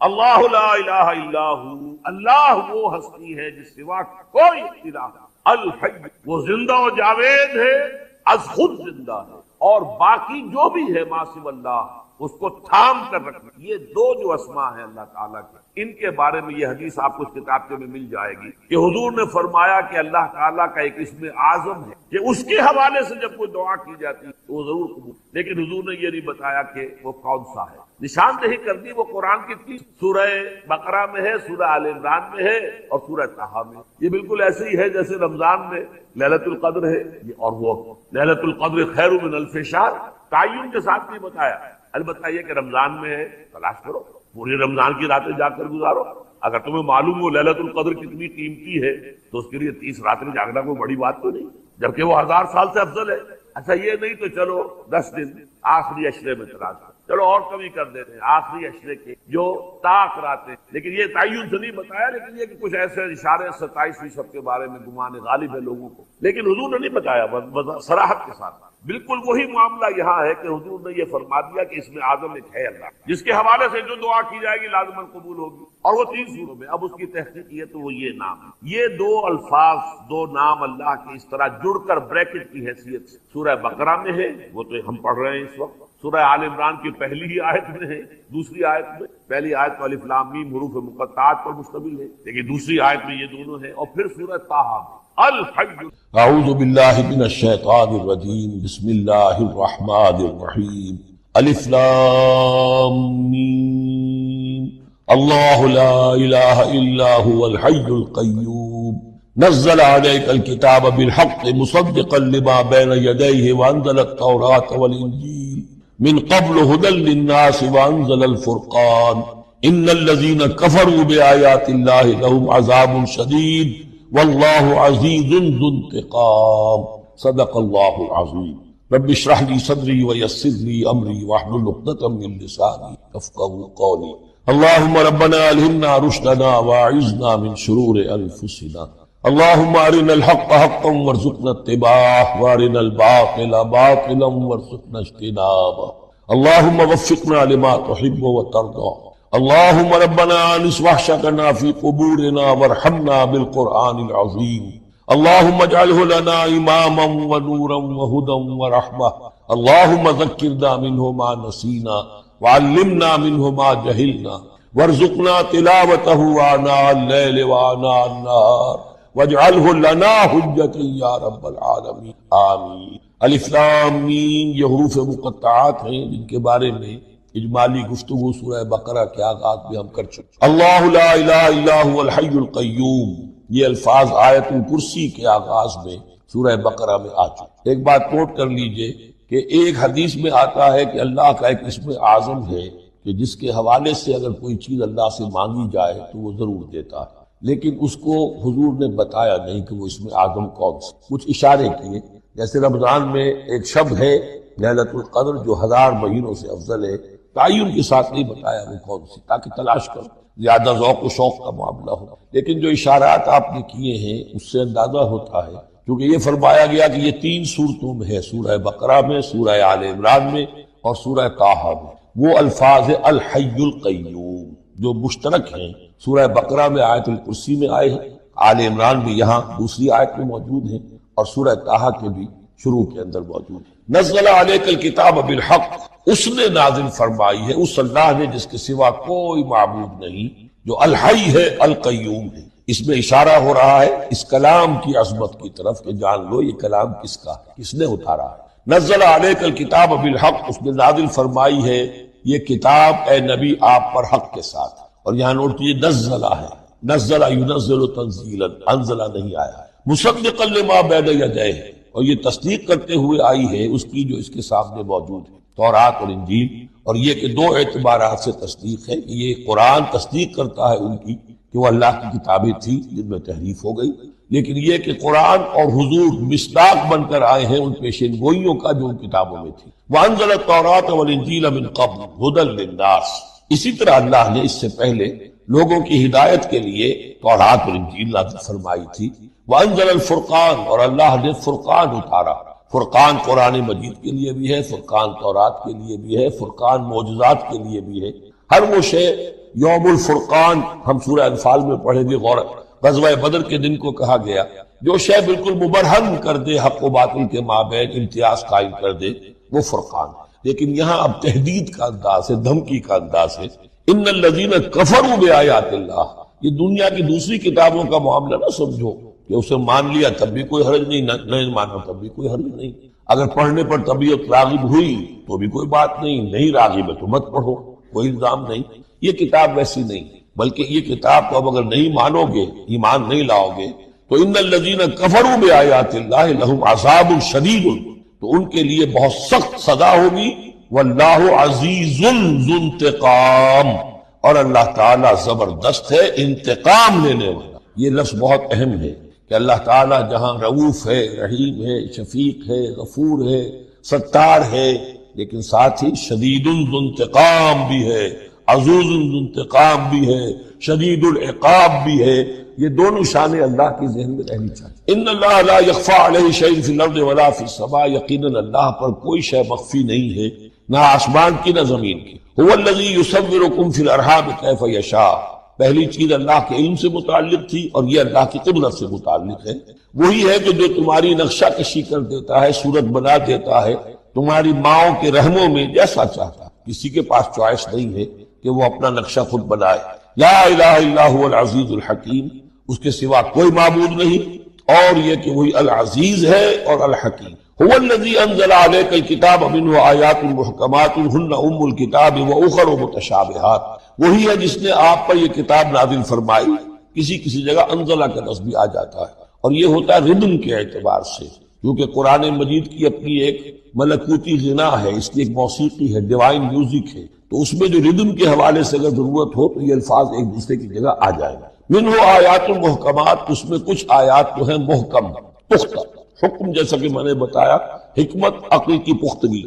اللہ لا الہ الا ہو، اللہ وہ ہستی ہے جس سوا کوئی الہ نہیں۔ الحی، وہ زندہ و جاوید ہے، از خود زندہ ہے، اور باقی جو بھی ہے ما سوی اللہ اس کو تھام کر رکھنا۔ یہ دو جو اسماء ہیں اللہ تعالیٰ کے، ان کے بارے میں یہ حدیث آپ کو اس کتاب میں مل جائے گی کہ حضور نے فرمایا کہ اللہ تعالیٰ کا ایک اسم اعظم ہے کہ اس کے حوالے سے جب کوئی دعا کی جاتی ہے تو وہ ضرور قبول، لیکن حضور نے یہ نہیں بتایا کہ وہ کون سا ہے۔ نشاندہی کر دی وہ قرآن کی 30 سورہ بقرہ میں ہے، سورہ آل عمران میں ہے اور سورہ طٰہٰ میں۔ یہ بالکل ایسے ہی ہے جیسے رمضان میں لیلۃ القدر ہے، اور وہ لیلۃ القدر خیر من الف شہر تعین کے ساتھ نہیں بتایا، البتہ یہ کہ رمضان میں ہے، تلاش کرو، پوری رمضان کی راتیں جا کر گزارو۔ اگر تمہیں معلوم ہو لیلۃ القدر کتنی قیمتی ہے تو اس کے لیے 30 راتیں جاگنا کوئی بڑی بات تو نہیں، جبکہ وہ 1000 سال سے افضل ہے۔ اچھا یہ نہیں تو چلو 10 دن آخری عشرے میں تلاش کرو، چلو اور کمی کر دیتے ہیں آخری عشرے کے جو طاق راتیں، لیکن یہ تعین سے نہیں بتایا، لیکن یہ کہ کچھ ایسے اشارے 27ویں شب کے بارے میں گمان غالب ہے لوگوں کو، لیکن حضور نے نہیں بتایا صراحت کے ساتھ۔ بالکل وہی معاملہ یہاں ہے کہ حضور نے یہ فرما دیا کہ اس میں اعظم ایک ہے اللہ، جس کے حوالے سے جو دعا کی جائے گی لازماً قبول ہوگی، اور وہ 3 سوروں میں۔ اب اس کی تحقیق یہ تو وہ یہ نام ہے، یہ 2 الفاظ 2 نام اللہ کے اس طرح جڑ کر بریکٹ کی حیثیت سے سورہ بقرہ میں ہے، وہ تو ہم پڑھ رہے ہیں اس وقت، سورہ آل عمران کی پہلی ہی آیت میں ہے، دوسری آیت میں، پہلی آیت تو الف لام میم حروف مقطعات پر مشتمل ہے، لیکن دوسری آیت میں یہ دونوں ہیں، اور پھر سورہ طٰہٰ الحج۔ اعوذ باللہ من الشیطان الرجیم، بسم اللہ الرحمن الرحیم، الف لام میم، اللہ لا الہ الا هو الحی القیوم، نزل علیک الکتاب بالحق مصدقا لما بین یدیہ وانزل التوراۃ والانجیل من قبل هدى للناس وانزل الفرقان ان الذین کفروا بآیات اللہ لهم عذاب شدید واللہ عزیز ذو انتقام۔ صدق اللہ العظیم۔ رب اشرح لی صدری ویسر لی امری واحلل عقدۃ من لسانی یفقہوا قولی۔ اللہم ربنا الہمنا رشدنا واعذنا من شرور انفسنا، اللہم ارنا الحق حقا وارزقنا اتباعہ وارنا الباطل باطلا وارزقنا اجتنابہ، اللہم وفقنا لما تحب وترضى، اللہم ربنا آنس وحشتنا فی قبورنا وارحمنا بالقرآن العظیم، اللہم اجعلہ لنا اماما ونورا وہدا ورحمہ، اللہم ذکرنا منہ ما نسینا وعلمنا منہ ما جہلنا وارزقنا تلاوتہ آناء اللیل وآناء النہار واجعلہ لنا حجتا یا رب العالمین، آمین۔ الف لام میم یہ حروف مقطعات ہیں جن کے بارے میں اجمالی گفتگو سورہ بقرہ کے آغاز میں ہم کر چکے۔ اللہ لا الہ الا هو الحی القیوم، یہ الفاظ آیت الکرسی کے آغاز میں سورہ بقرہ میں آ چکے۔ ایک بات نوٹ کر لیجئے کہ ایک حدیث میں آتا ہے کہ اللہ کا ایک اسم اعظم ہے کہ جس کے حوالے سے اگر کوئی چیز اللہ سے مانگی جائے تو وہ ضرور دیتا ہے، لیکن اس کو حضور نے بتایا نہیں کہ وہ اسم اعظم کون سے، کچھ اشارے کیے، جیسے رمضان میں ایک شب ہے لیلۃ القدر جو 1000 مہینوں سے افضل ہے، تعین کے ساتھ نہیں بتایا وہ کون سی، تاکہ تلاش کرو، زیادہ ذوق و شوق کا معاملہ ہو، لیکن جو اشارات آپ نے کیے ہیں اس سے اندازہ ہوتا ہے، کیونکہ یہ فرمایا گیا کہ یہ 3 صورتوں میں ہے، سورہ بقرہ میں، سورہ آل عمران میں اور سورہ طٰہٰ میں، وہ الفاظ الحی القیوم جو مشترک ہیں، سورہ بقرہ میں آیت الکرسی میں آئے ہیں، آل عمران بھی یہاں دوسری آیت میں موجود ہیں، اور سورہ طٰہٰ کے بھی شروع کے اندر موجود ہے۔ نزل علیک الکتاب بالحق، اس نے نازل فرمائی ہے، اس اللہ نے جس کے سوا کوئی معبود نہیں، جو الحی ہے القیوم ہے۔ اس میں اشارہ ہو رہا ہے اس کلام کی عظمت کی طرف کہ جان لو یہ کلام کس کا ہے، کس نے اتارا ہے۔ نزل علیک الکتاب بالحق، اس نے نازل فرمائی ہے یہ کتاب اے نبی آپ پر حق کے ساتھ، اور یہاں نوٹ کیجیے نزلہ ہے، نزلہ ینزل تنزیلا، انزلہ نہیں آیا ہے، مصدقا لما بین یدیہ، اور یہ تصدیق کرتے ہوئے آئی ہے اس کی جو اس کے سامنے موجود ہے، تورات اور انجیل۔ اور یہ کہ 2 اعتبارات سے تصدیق ہے کہ یہ قرآن تصدیق کرتا ہے ان کی کہ وہ اللہ کی کتابیں تھیں جن میں تحریف ہو گئی، لیکن یہ کہ قرآن اور حضور مصداق بن کر آئے ہیں ان پیشین گوئیوں کا جو ان کتابوں میں تھی۔ وَأَنزَلَ التَّوْرَاةَ وَالْإِنجِيلَ مِن قَبْلُ هُدًى لِّلنَّاسِ، اسی طرح اللہ نے اس سے پہلے لوگوں کی ہدایت کے لیے تورات اور انجیل نازل فرمائی تھی۔ وَأَنزَلَ الْفُرْقَانَ، اور اللہ نے فرقان اتارا، فرقان قرآن مجید کے لیے بھی ہے، فرقان تورات کے لیے بھی ہے، فرقان معجزات کے لیے بھی ہے۔ ہر وہ شے یوم الفرقان ہم سورہ انفال میں پڑھیں گے غور، غزوہ بدر کے دن کو کہا گیا جو شے بالکل مبرہن کر دے، حق و باطل کے مابین امتیاز قائم کر دے، وہ فرقان۔ لیکن یہاں اب تہدید کا انداز ہے، دھمکی کا انداز ہے۔ ان الذین کفروا بآیات اللہ، یہ دنیا کی دوسری کتابوں کا معاملہ نہ سمجھو کہ اسے مان لیا تب بھی کوئی حرج نہیں، نہیں مانا تب بھی کوئی حرج نہیں، اگر پڑھنے پر طبیعت راغب ہوئی تو بھی کوئی بات نہیں راغب ہے تو مت پڑھو، کوئی الزام نہیں۔ یہ کتاب ویسی نہیں، بلکہ یہ کتاب کو اب اگر نہیں مانو گے، ایمان نہیں لاؤ گے تو ان الذین کفروا بآیات اللہ لہم عذاب شدید، تو ان کے لیے بہت سخت سزا ہوگی۔ واللہ عزیز ذو انتقام، اور اللہ تعالیٰ زبردست ہے، انتقام لینے والا۔ یہ لفظ بہت اہم ہے کہ اللہ تعالیٰ جہاں رؤوف ہے، رحیم ہے، شفیق ہے، غفور ہے، ستار ہے، لیکن ساتھ ہی شدید ذو انتقام بھی ہے، عزیز ذو انتقام بھی ہے، شدید العقاب بھی ہے۔ یہ دونوں شانیں اللہ کی ذہن میں رہنی چاہیے۔ ان اللہ لا یخفی علیہ شیء فی الارض ولا فی السماء، یقیناً اللہ پر کوئی شے مخفی نہیں ہے، نہ آسمان کی نہ زمین کی۔ هو الذی یصورکم فی الارحام کیف یشاء، پہلی چیز اللہ کے علم سے متعلق تھی اور یہ اللہ کی قدرت سے متعلق ہے۔ وہی ہے کہ جو تمہاری نقشہ کشی کر دیتا ہے، صورت بنا دیتا ہے تمہاری ماؤں کے رحموں میں جیسا چاہتا۔ کسی کے پاس چوائس نہیں ہے کہ وہ اپنا نقشہ خود بنائے۔ لا الہ الا هو العزیز الحکیم، اس کے سوا کوئی معبود نہیں، اور یہ کہ وہی العزیز ہے اور الحکیم۔ هو الذی انزل علیک الکتاب منہ آیات محکمات ہن ام الکتاب واخر متشابہات، وہی ہے جس نے آپ پر یہ کتاب نازل فرمائی۔ کسی جگہ انزلہ کا لفظ بھی آ جاتا ہے، اور یہ ہوتا ہے ردم کے اعتبار سے، کیونکہ قرآن مجید کی اپنی ایک ملکوتی غنا ہے، اس کی ایک موسیقی ہے، ڈیوائن میوزک ہے، تو اس میں جو ردم کے حوالے سے اگر ضرورت ہو تو یہ الفاظ ایک دوسرے کی جگہ آ جائے گا۔ منہ آیات محکمات، اس میں کچھ آیات جو ہیں محکم، پختہ۔ حکم جیسا کہ میں نے بتایا، حکمت عقل کی پختگی،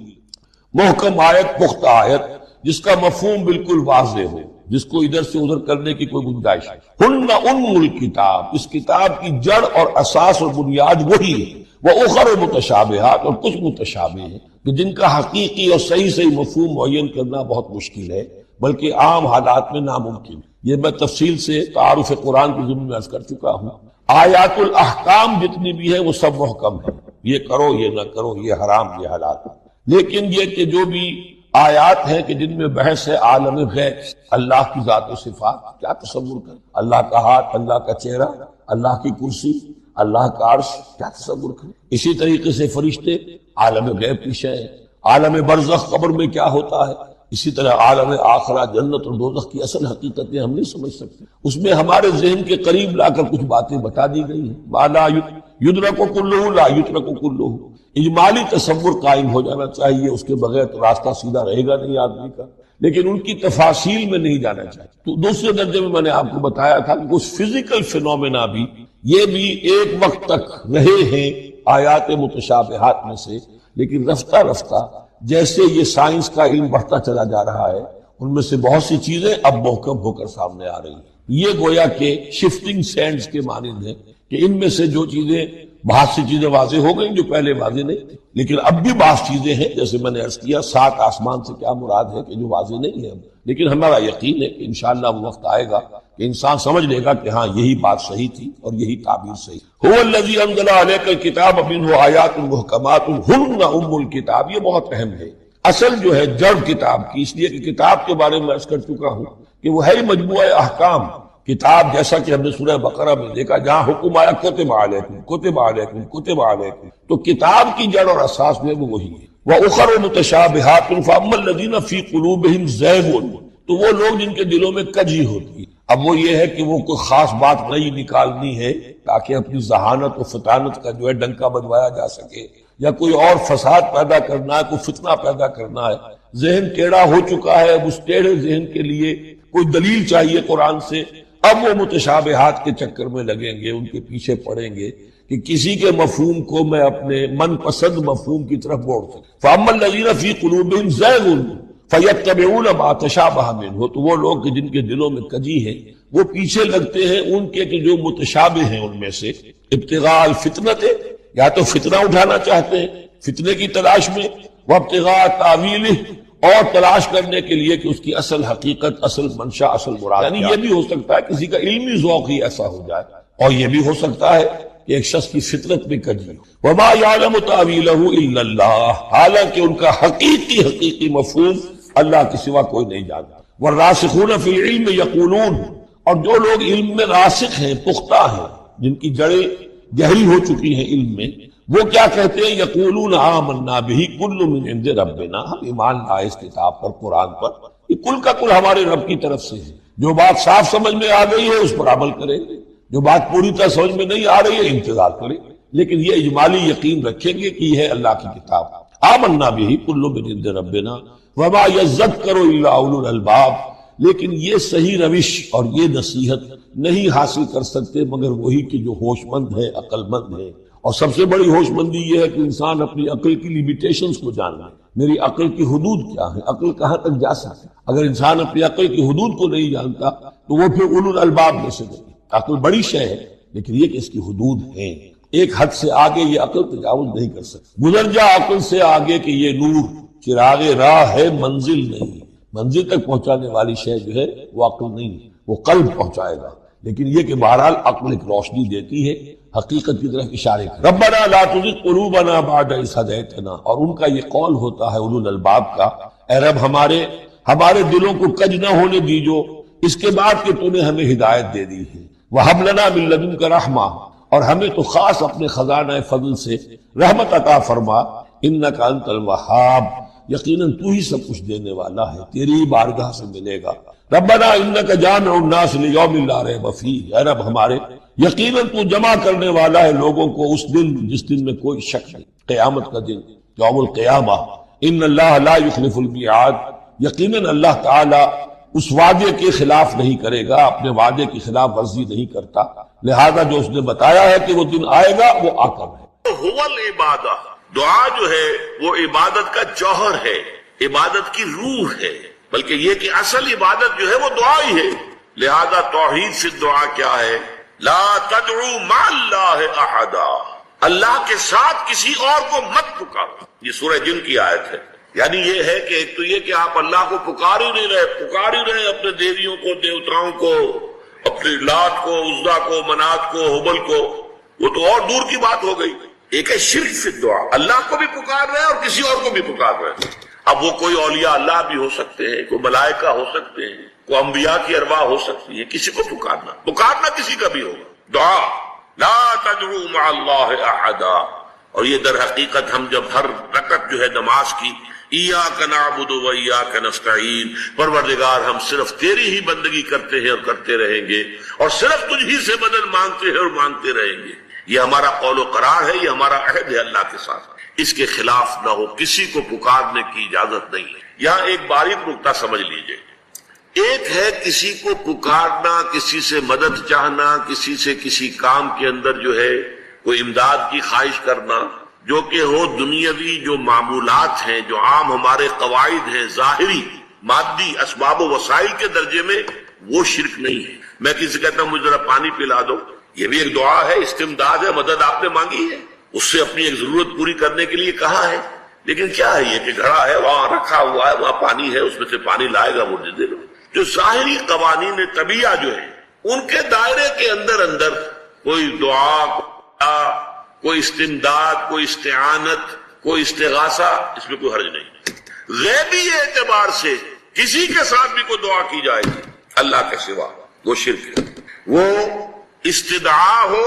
محکم آیت، پختہ آیت، جس کا مفہوم بالکل واضح ہو، جس کو ادھر سے ادھر کرنے کی کوئی گنجائش ہے۔ ہن ام الکتاب، اس کتاب کی جڑ اور اساس اور بنیاد وہی ہے۔ وَأُخَرُ متشابہات، اور کچھ متشابہ ہیں کہ جن کا حقیقی اور صحیح مفہوم معین کرنا بہت مشکل ہے، بلکہ عام حالات میں ناممکن۔ یہ میں تفصیل سے تعارف قرآن کے ضمن میں عرض کر چکا ہوں۔ آیات الاحکام جتنی بھی ہے وہ سب محکم ہے، یہ کرو یہ نہ کرو، یہ حرام یہ حلال۔ لیکن یہ کہ جو بھی آیات ہیں کہ جن میں بحث ہے عالم غیب، اللہ کی ذات و صفات، کیا تصور کر، اللہ کا ہاتھ، اللہ کا چہرہ، اللہ کی کرسی، اللہ کا عرش، کیا تصور کریں۔ اسی طریقے سے فرشتے عالم غیب کی شے، عالم برزخ قبر میں کیا ہوتا ہے، اسی طرح عالم آخرہ جنت اور دوزخ کی اصل حقیقتیں ہم نہیں سمجھ سکتے۔ اس میں ہمارے ذہن کے قریب لا کر کچھ باتیں بتا دی گئی ہیں۔ ما لا یدرک کلہ لا یترک کلہ، اجمالی تصور قائم ہو جانا چاہیے، اس کے بغیر تو راستہ سیدھا رہے گا نہیں آدمی کا، لیکن ان کی تفاصیل میں نہیں جانا چاہیے۔ تو دوسرے درجے میں نے آپ کو بتایا تھا کہ کچھ فزیکل فینومینا بھی یہ بھی ایک وقت تک رہے ہیں آیات متشابہات میں سے، لیکن رفتہ رفتہ جیسے یہ سائنس کا علم بڑھتا چلا جا رہا ہے، ان میں سے بہت سی چیزیں اب محکم ہو کر سامنے آ رہی ہیں۔ یہ گویا کہ شفٹنگ سینڈز کے مانند ہے کہ ان میں سے جو چیزیں، بہت سی چیزیں واضح ہو گئیں جو پہلے واضح نہیں تھی، لیکن اب بھی بعض چیزیں ہیں، جیسے میں نے عرض کیا 7 آسمان سے کیا مراد ہے کہ جو واضح نہیں ہے، لیکن ہمارا یقین ہے کہ انشاءاللہ وہ وقت آئے گا کہ انسان سمجھ لے گا کہ ہاں یہی بات صحیح تھی اور یہی تعبیر صحیح۔ هو الذی انزل علیک الکتاب منہ آیات محکمات ہن ام الکتاب، یہ بہت اہم ہے۔ اصل جو ہے جڑ کتاب کی، اس لیے کہ کتاب کے بارے میں عرض کر چکا ہوں کہ وہ ہے مجموعہ احکام۔ کتاب جیسا کہ ہم نے سورہ بقرہ میں دیکھا، جہاں حکم آیا کتب علیکم کتب علیکم کتب علیکم، تو کتاب کی جڑ اور اساس میں وہ وہی ہے۔ وَأُخَرُ مُتَشَابِهَاتٌ فَأَمَّا الَّذِينَ فِي قُلُوبِهِمْ زَيْغٌ، تو وہ لوگ جن کے دلوں میں کجی ہوتی ہے، اب وہ یہ ہے کہ وہ کوئی خاص بات نئی نکالنی ہے تاکہ اپنی ذہانت و فطانت کا جو ہے ڈنکا بجوایا جا سکے، یا کوئی اور فساد پیدا کرنا ہے، کوئی فتنہ پیدا کرنا ہے، ذہن ٹیڑھا ہو چکا ہے، اب اس ٹیڑھے ذہن کے لیے کوئی دلیل چاہیے قرآن سے، اب وہ متشابہات کے چکر میں لگیں گے، ان کے پیچھے پڑیں گے کہ کسی کے مفہوم کو میں اپنے من پسند مفہوم کی طرف موڑ سکوں۔ فَأَمَّا الَّذِينَ فِي قُلُوبِهِمْ زَيْغٌ فَيَتَّبِعُونَ مَا تَشَابَهَ مِنْهُ، تو وہ لوگ جن کے دلوں میں کجی ہے وہ پیچھے لگتے ہیں ان کے کہ جو متشابہ ہیں ان میں سے، ابتغاء الفتنۃ، یا تو فتنہ اٹھانا چاہتے ہیں فتنے کی تلاش میں، وابتغاء تاویلہ، اور تلاش کرنے کے لیے کہ اس کی اصل حقیقت، اصل منشا، اصل مراد، یعنی یہ بھی ہو سکتا ہے کسی کا علمی ذوق ہی ایسا ہو جائے، اور یہ بھی ہو سکتا ہے کہ ایک شخص کی فطرت میں کجی ہو۔ وما یعلم تاویلہ الا اللہ، حالانکہ ان کا حقیقی مفہوم اللہ کے سوا کوئی نہیں جانتا۔ والراسخون فی العلم یقولون، اور جو لوگ علم میں راسخ ہیں، پختہ ہیں، جن کی جڑیں گہری ہو چکی ہیں علم میں، وہ کیا کہتے ہیں؟ یقولون آمنا بہ کل من عند ربنا، ہم ایمان لائے اس کتاب پر، قرآن پر، یہ کل کا کل ہمارے رب کی طرف سے ہے۔ جو بات صاف سمجھ میں آ گئی ہے اس پر عمل کریں گے، جو بات پوری طرح سمجھ میں نہیں آ رہی ہے انتظار کریں، لیکن یہ اجمالی یقین رکھیں گے کہ یہ ہے اللہ کی کتاب۔ آمنا بہ کل من عند ربنا وما یذکر الا اولو الالباب، لیکن یہ صحیح روش اور یہ نصیحت نہیں حاصل کر سکتے مگر وہی کہ جو ہوش مند ہے، عقل مند ہے۔ اور سب سے بڑی ہوش مندی یہ ہے کہ انسان اپنی عقل کی لیمیٹیشنز کو جان لے، میری عقل کی حدود کیا ہے، عقل کہاں تک جا سکتی۔ اگر انسان اپنی عقل کی حدود کو نہیں جانتا تو وہ پھر اولو الالباب میں سے نہیں۔ عقل بڑی شے ہے لیکن یہ کہ اس کی حدود ہیں، ایک حد سے آگے یہ عقل تجاوز نہیں کر سکتی۔ گزر جا عقل سے آگے کہ یہ نور چراغ راہ ہے، منزل نہیں۔ منزل تک پہنچانے والی شے جو ہے وہ عقل نہیں، وہ قلب پہنچائے گا، لیکن یہ کہ بہرحال عقل ایک روشنی دیتی ہے، حقیقت کی طرف اشارے کر۔ ربنا لا تزغ قلوبنا بعد اذ ہدیتنا، اور ان کا یہ قول ہوتا ہے اولو الالباب کا، اے رب ہمارے دلوں کو کج نہ ہونے دیجو اس کے بعد کہ تو نے ہمیں ہدایت دے دی ہے۔ وہب لنا من لدنک رحمہ، اور ہمیں تو خاص اپنے خزانہ فضل سے رحمت عطا فرما، انک انت الوہاب، یقیناً تو ہی سب کچھ دینے والا ہے، تیری بارگاہ سے ملے گا۔ ربنا انک جامع الناس لیوم لا ریب فیہ، اے رب ہمارے یقیناً تو جمع کرنے والا ہے لوگوں کو اس دن جس دن میں کوئی شک نہیں، قیامت کا دن، یوم القیامہ۔ ان اللہ لا یخلف المیعاد، یقیناً اللہ تعالی اس وعدے کے خلاف نہیں کرے گا، اپنے وعدے کی خلاف ورزی نہیں کرتا، لہذا جو اس نے بتایا ہے کہ وہ دن آئے گا وہ آ کر ہے۔ هو العبادہ، دعا جو ہے وہ عبادت کا جوہر ہے، عبادت کی روح ہے، بلکہ یہ کہ اصل عبادت جو ہے وہ دعا ہی ہے۔ لہذا توحید سے دعا کیا ہے؟ لا تدعو مع اللہ احدا، اللہ کے ساتھ کسی اور کو مت پکارو۔ یہ سورہ جن کی آیت ہے۔ یعنی یہ ہے کہ ایک تو یہ کہ آپ اللہ کو پکار ہی رہے اپنے دیویوں کو، دیوتاؤں کو، اپنے لات کو، عزا کو، منات کو، حبل کو، وہ تو اور دور کی بات ہو گئی۔ ایک ہے شرک فی الدعا، اللہ کو بھی پکار رہے اور کسی اور کو بھی پکار رہے۔ اب وہ کوئی اولیاء اللہ بھی ہو سکتے ہیں، کوئی ملائکہ ہو سکتے ہیں، کوئی انبیاء کی ارواح ہو سکتی ہے، کسی کو پکارنا کسی کا بھی ہوگا۔ دعا لا تدعو مع اللہ احدا، اور یہ در حقیقت ہم جب ہر رکعت جو ہے نماز کی ایاک نعبد و ایاک نستعین، پروردگار ہم صرف تیری ہی بندگی کرتے ہیں اور کرتے رہیں گے، اور صرف تجھ ہی سے مدد مانگتے ہیں اور مانگتے رہیں گے، یہ ہمارا قول و قرار ہے، یہ ہمارا عہد ہے اللہ کے ساتھ، اس کے خلاف نہ ہو، کسی کو پکارنے کی اجازت نہیں ہے۔ یہاں ایک باریک نکتہ سمجھ لیجئے، ایک ہے کسی کو پکارنا، کسی سے مدد چاہنا، کسی سے کسی کام کے اندر جو ہے کوئی امداد کی خواہش کرنا، جو کہ ہو دنیاوی جو معمولات ہیں، جو عام ہمارے قواعد ہیں، ظاہری مادی اسباب و وسائل کے درجے میں، وہ شرک نہیں ہے۔ میں کسی کہتا ہوں مجھے ذرا پانی پلا دو، یہ بھی ایک دعا ہے، استمداد ہے، مدد آپ نے مانگی ہے، اس سے اپنی ایک ضرورت پوری کرنے کے لیے کہا ہے، لیکن کیا ہے یہ کہ گھڑا ہے، وہاں رکھا ہوا ہے، وہاں پانی ہے، اس میں سے پانی لائے گا، مجھے دے دو۔ جو ظاہری قوانین طبیعہ جو ہے ان کے دائرے کے اندر کوئی دعا، کوئی استمداد، کوئی استعانت، کوئی استغاثہ، اس میں کوئی حرج نہیں۔ غیبی اعتبار سے کسی کے ساتھ بھی کوئی دعا کی جائے گی اللہ کے سوا، وہ شرک ہے۔ وہ استدعا ہو،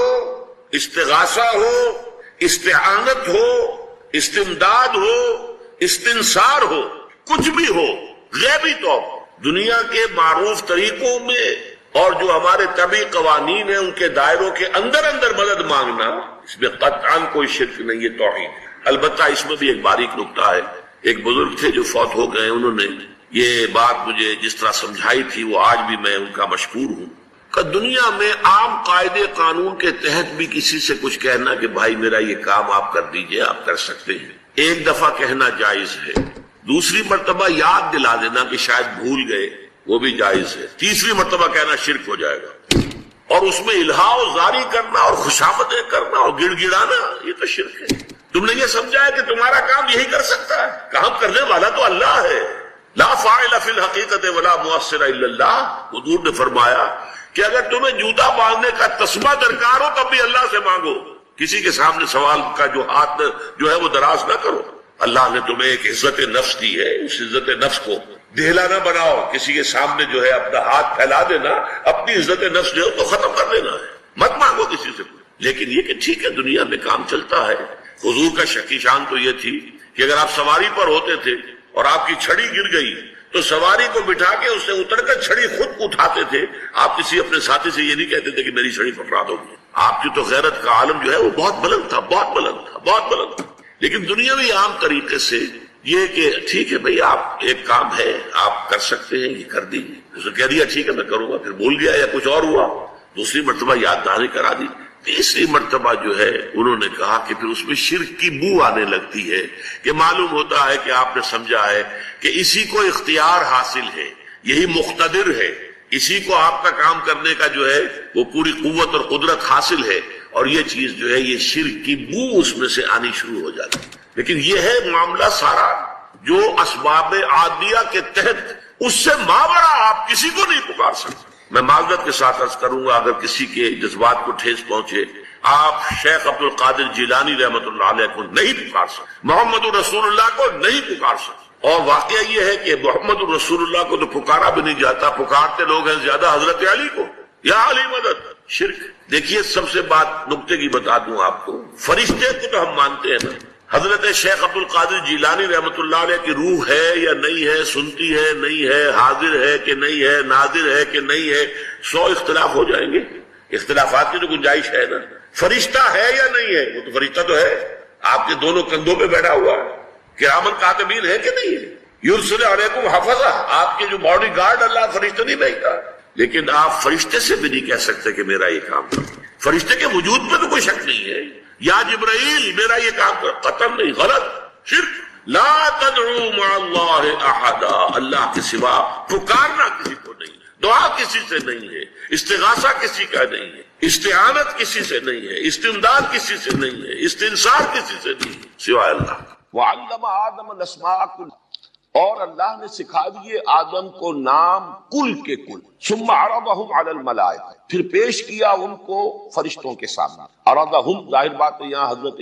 استغاثہ ہو، استعانت ہو، استمداد ہو، استنصار ہو، کچھ بھی ہو، غیبی طور دنیا کے معروف طریقوں میں اور جو ہمارے طبعی قوانین ہیں ان کے دائروں کے اندر مدد مانگنا، اس میں قطعاً کوئی شرک نہیں، یہ توحید ہے۔ البتہ اس میں بھی ایک باریک نکتہ ہے، ایک بزرگ تھے جو فوت ہو گئے، انہوں نے یہ بات مجھے جس طرح سمجھائی تھی وہ آج بھی میں ان کا مشکور ہوں، کہ دنیا میں عام قاعدے قانون کے تحت بھی کسی سے کچھ کہنا کہ بھائی میرا یہ کام آپ کر دیجئے، آپ کر سکتے ہیں، ایک دفعہ کہنا جائز ہے، دوسری مرتبہ یاد دلا دینا کہ شاید بھول گئے، وہ بھی جائز ہے، تیسری مرتبہ کہنا شرک ہو جائے گا، اور اس میں الہا و زاری کرنا اور خوشامدیں کرنا اور گڑ گڑانا، یہ تو شرک ہے۔ تم نے یہ سمجھا ہے کہ تمہارا کام یہی کر سکتا ہے، کام کرنے والا تو اللہ ہے، لا فاعل فی الحقیقت ولا مؤثر الا اللہ. حضور نے فرمایا کہ اگر تمہیں جوتا باندھنے کا تسمہ درکار ہو تب بھی اللہ سے مانگو، کسی کے سامنے سوال کا جو ہاتھ جو ہے وہ دراز نہ کرو. اللہ نے تمہیں ایک عزت نفس دی ہے، اس عزت نفس کو ڈھیلا نہ بناؤ، کسی کے سامنے جو ہے اپنا ہاتھ پھیلا دینا، اپنی عزت نفس جو ہے تو ختم کر دینا ہے، مت مانگو کسی سے. لیکن یہ کہ ٹھیک ہے دنیا میں کام چلتا ہے. حضور کا شکی شان تو یہ تھی کہ اگر آپ سواری پر ہوتے تھے اور آپ کی چھڑی گر گئی تو سواری کو بٹھا کے اس سے اتر کر چھڑی خود اٹھاتے تھے. آپ کسی اپنے ساتھی سے یہ نہیں کہتے تھے کہ میری چھڑی پکڑا دو. آپ کی تو غیرت کا عالم جو ہے وہ بہت بلند تھا، بہت بلند تھا، بہت بلند تھا. لیکن دنیاوی عام طریقے سے یہ کہ ٹھیک ہے بھئی آپ ایک کام ہے آپ کر سکتے ہیں، یہ کر دیجیے. اس نے کہہ دیا ٹھیک ہے میں کروں گا، پھر بھول گیا یا کچھ اور ہوا. دوسری مرتبہ یاد دہانی کرا دی. تیسری مرتبہ جو ہے انہوں نے کہا کہ پھر اس میں شرک کی بو آنے لگتی ہے کہ معلوم ہوتا ہے کہ آپ نے سمجھا ہے کہ اسی کو اختیار حاصل ہے، یہی مقتدر ہے، اسی کو آپ کا کام کرنے کا جو ہے وہ پوری قوت اور قدرت حاصل ہے، اور یہ چیز جو ہے یہ شرک کی بو اس میں سے آنی شروع ہو جاتی. لیکن یہ ہے معاملہ سارا جو اسباب عادیہ کے تحت، اس سے ماورا آپ کسی کو نہیں پکار سکتے. میں معذرت کے ساتھ عرض کروں گا اگر کسی کے جذبات کو ٹھیس پہنچے، آپ شیخ عبد القادر جیلانی رحمۃ اللہ علیہ کو نہیں پکار سکتے، محمد رسول اللہ کو نہیں پکار سکتے. اور واقعہ یہ ہے کہ محمد رسول اللہ کو تو پکارا بھی نہیں جاتا، پکارتے لوگ ہیں زیادہ حضرت علی کو، یا علی مدد. شرک. دیکھیے سب سے بات نکتے کی بتا دوں آپ کو، فرشتے کو تو ہم مانتے ہیں نا. حضرت شیخ عبد القادر جیلانی رحمۃ اللہ علیہ کی روح ہے یا نہیں ہے، سنتی ہے نہیں ہے، حاضر ہے کہ نہیں ہے، ناظر ہے کہ نہیں ہے، 100 اختلاف ہو جائیں گے. اختلافات کی تو گنجائش ہے نا. فرشتہ ہے یا نہیں ہے؟ وہ تو فرشتہ تو ہے، آپ کے دونوں کندھوں پہ بیٹھا ہوا ہے. کرامن کاتبین ہے کہ نہیں ہے؟ یرسل علیکم حفظہ، آپ کے جو باڈی گارڈ اللہ فرشتہ نہیں بھیجتا. لیکن آپ فرشتے سے بھی نہیں کہہ سکتے کہ میرا یہ کام کر. فرشتے کے وجود میں تو کوئی شک نہیں ہے. یا جبرائیل میرا یہ کام کر، قطعاً نہیں، غلط، شرک. لا تدعو مع اللہ احدا، اللہ کے سوا پکارنا کسی کو نہیں ہے، دعا کسی سے نہیں ہے، استغاثہ کسی کا نہیں ہے، استعانت کسی سے نہیں ہے، استمداد کسی سے نہیں ہے، استنصار کسی سے نہیں ہے سوائے اللہ. وعلم آدم الاسماء كلها، اور اللہ نے سکھا دیے آدم کو نام کل کے کل. ثم عرضهم على الملائکہ، پھر پیش کیا ان کو فرشتوں کے سامنے. عرضهم، ظاہر بات ہے یہاں حضرت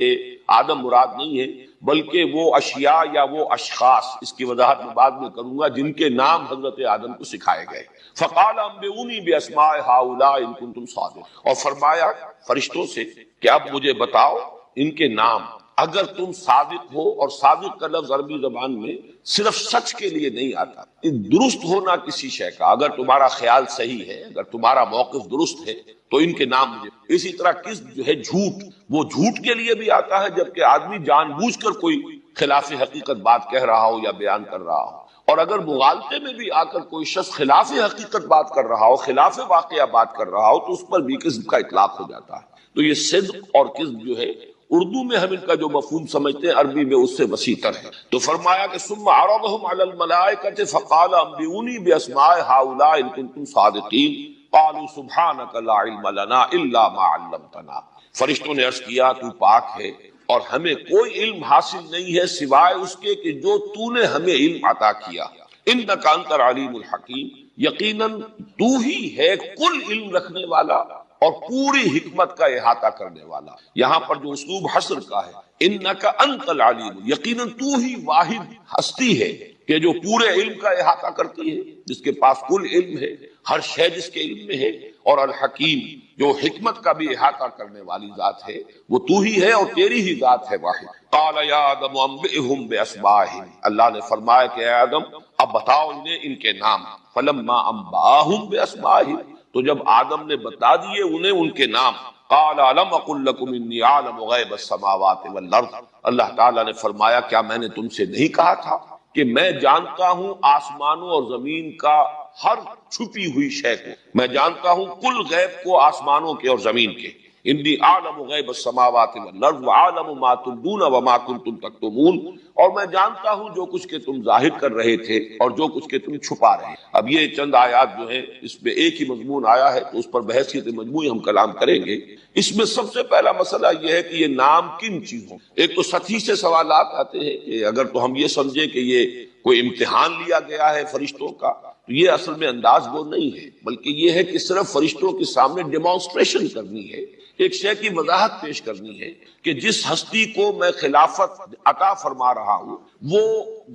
آدم مراد نہیں ہے بلکہ وہ اشیاء یا وہ اشخاص، اس کی وضاحت میں بعد میں کروں گا، جن کے نام حضرت آدم کو سکھائے گئے. فقال انبئونی باسماء هؤلاء ان کنتم صادقین، اور فرمایا فرشتوں سے کہ اب مجھے بتاؤ ان کے نام اگر تم صادق ہو. اور صادق کا لفظ عربی زبان میں صرف سچ کے لیے نہیں آتا، درست ہونا کسی شے کا. اگر تمہارا خیال صحیح ہے، اگر تمہارا موقف درست ہے تو ان کے نام مجھے. اسی طرح کذب جو ہے جھوٹ، وہ جھوٹ کے لیے بھی آتا ہے جبکہ آدمی جان بوجھ کر کوئی خلاف حقیقت بات کہہ رہا ہو یا بیان کر رہا ہو. اور اگر مغالطے میں بھی آ کر کوئی شخص خلاف حقیقت بات کر رہا ہو، خلاف واقعہ بات کر رہا ہو تو اس پر بھی کذب کا اطلاق ہو جاتا ہے. تو یہ صدق اور کذب جو ہے اردو میں ہم ان کا جو مفہوم سمجھتے ہیں عربی میں اس سے وسیع تر ہے. تو فرمایا کہ ثم عرضهم على الملائکۃ فقال انبئونی باسماء هؤلاء ان کنتم صادقین قالوا سبحانك لا علم لنا الا ما علمتنا. فرشتوں نے عرض کیا تو پاک ہے اور ہمیں کوئی علم حاصل نہیں ہے سوائے اس کے کہ جو تو نے ہمیں علم عطا کیا. انک انت العلیم الحکیم، یقیناً تو ہی ہے کل علم رکھنے والا اور پوری حکمت کا احاطہ کرنے والا. یہاں پر جو اسلوب حصر کا ہے، انک انت العلیم، یقیناً تو ہی واحد ہستی ہے کہ جو پورے علم کا احاطہ کرتی ہے، جس کے پاس کل علم ہے، ہر شے جس کے علم میں ہے. اور الحکیم، جو حکمت کا بھی احاطہ کرنے والی ذات ہے، وہ تو ہی ہے اور تیری ہی ذات ہے واحد. قال یا آدم انبئهم باسمائهم، اللہ نے فرمایا کہ اے آدم اب بتاؤ انہیں ان کے نام. فلما انبأهم باسمائهم، تو جب آدم نے بتا دیے انہیں ان کے نام، قال الم اقل لكم انی اعلم غیب السماوات والارض، اللہ تعالیٰ نے فرمایا کیا میں نے تم سے نہیں کہا تھا کہ میں جانتا ہوں آسمانوں اور زمین کا ہر چھپی ہوئی شے کو، میں جانتا ہوں کل غیب کو آسمانوں کے اور زمین کے. انی اعلم غیب السماوات والارض واعلم ما تبدون وما کنتم تکتمون، اور میں جانتا ہوں جو کچھ کہ تم ظاہر کر رہے تھے اور جو کچھ کہ تم چھپا رہے. اب یہ چند آیات جو ہیں اس میں ایک ہی مضمون آیا ہے تو اس پر بحثیت مجموعی ہم کلام کریں گے. اس میں سب سے پہلا مسئلہ یہ ہے کہ یہ نام کن چیزوں، ایک تو سطحی سے سوالات آتے ہیں کہ اگر تو ہم یہ سمجھیں کہ یہ کوئی امتحان لیا گیا ہے فرشتوں کا، تو یہ اصل میں انداز وہ نہیں ہے، بلکہ یہ ہے کہ صرف فرشتوں کے سامنے ڈیمانسٹریشن کرنی ہے، ایک شے کی وضاحت پیش کرنی ہے کہ جس ہستی کو میں خلافت عطا فرما رہا ہوں وہ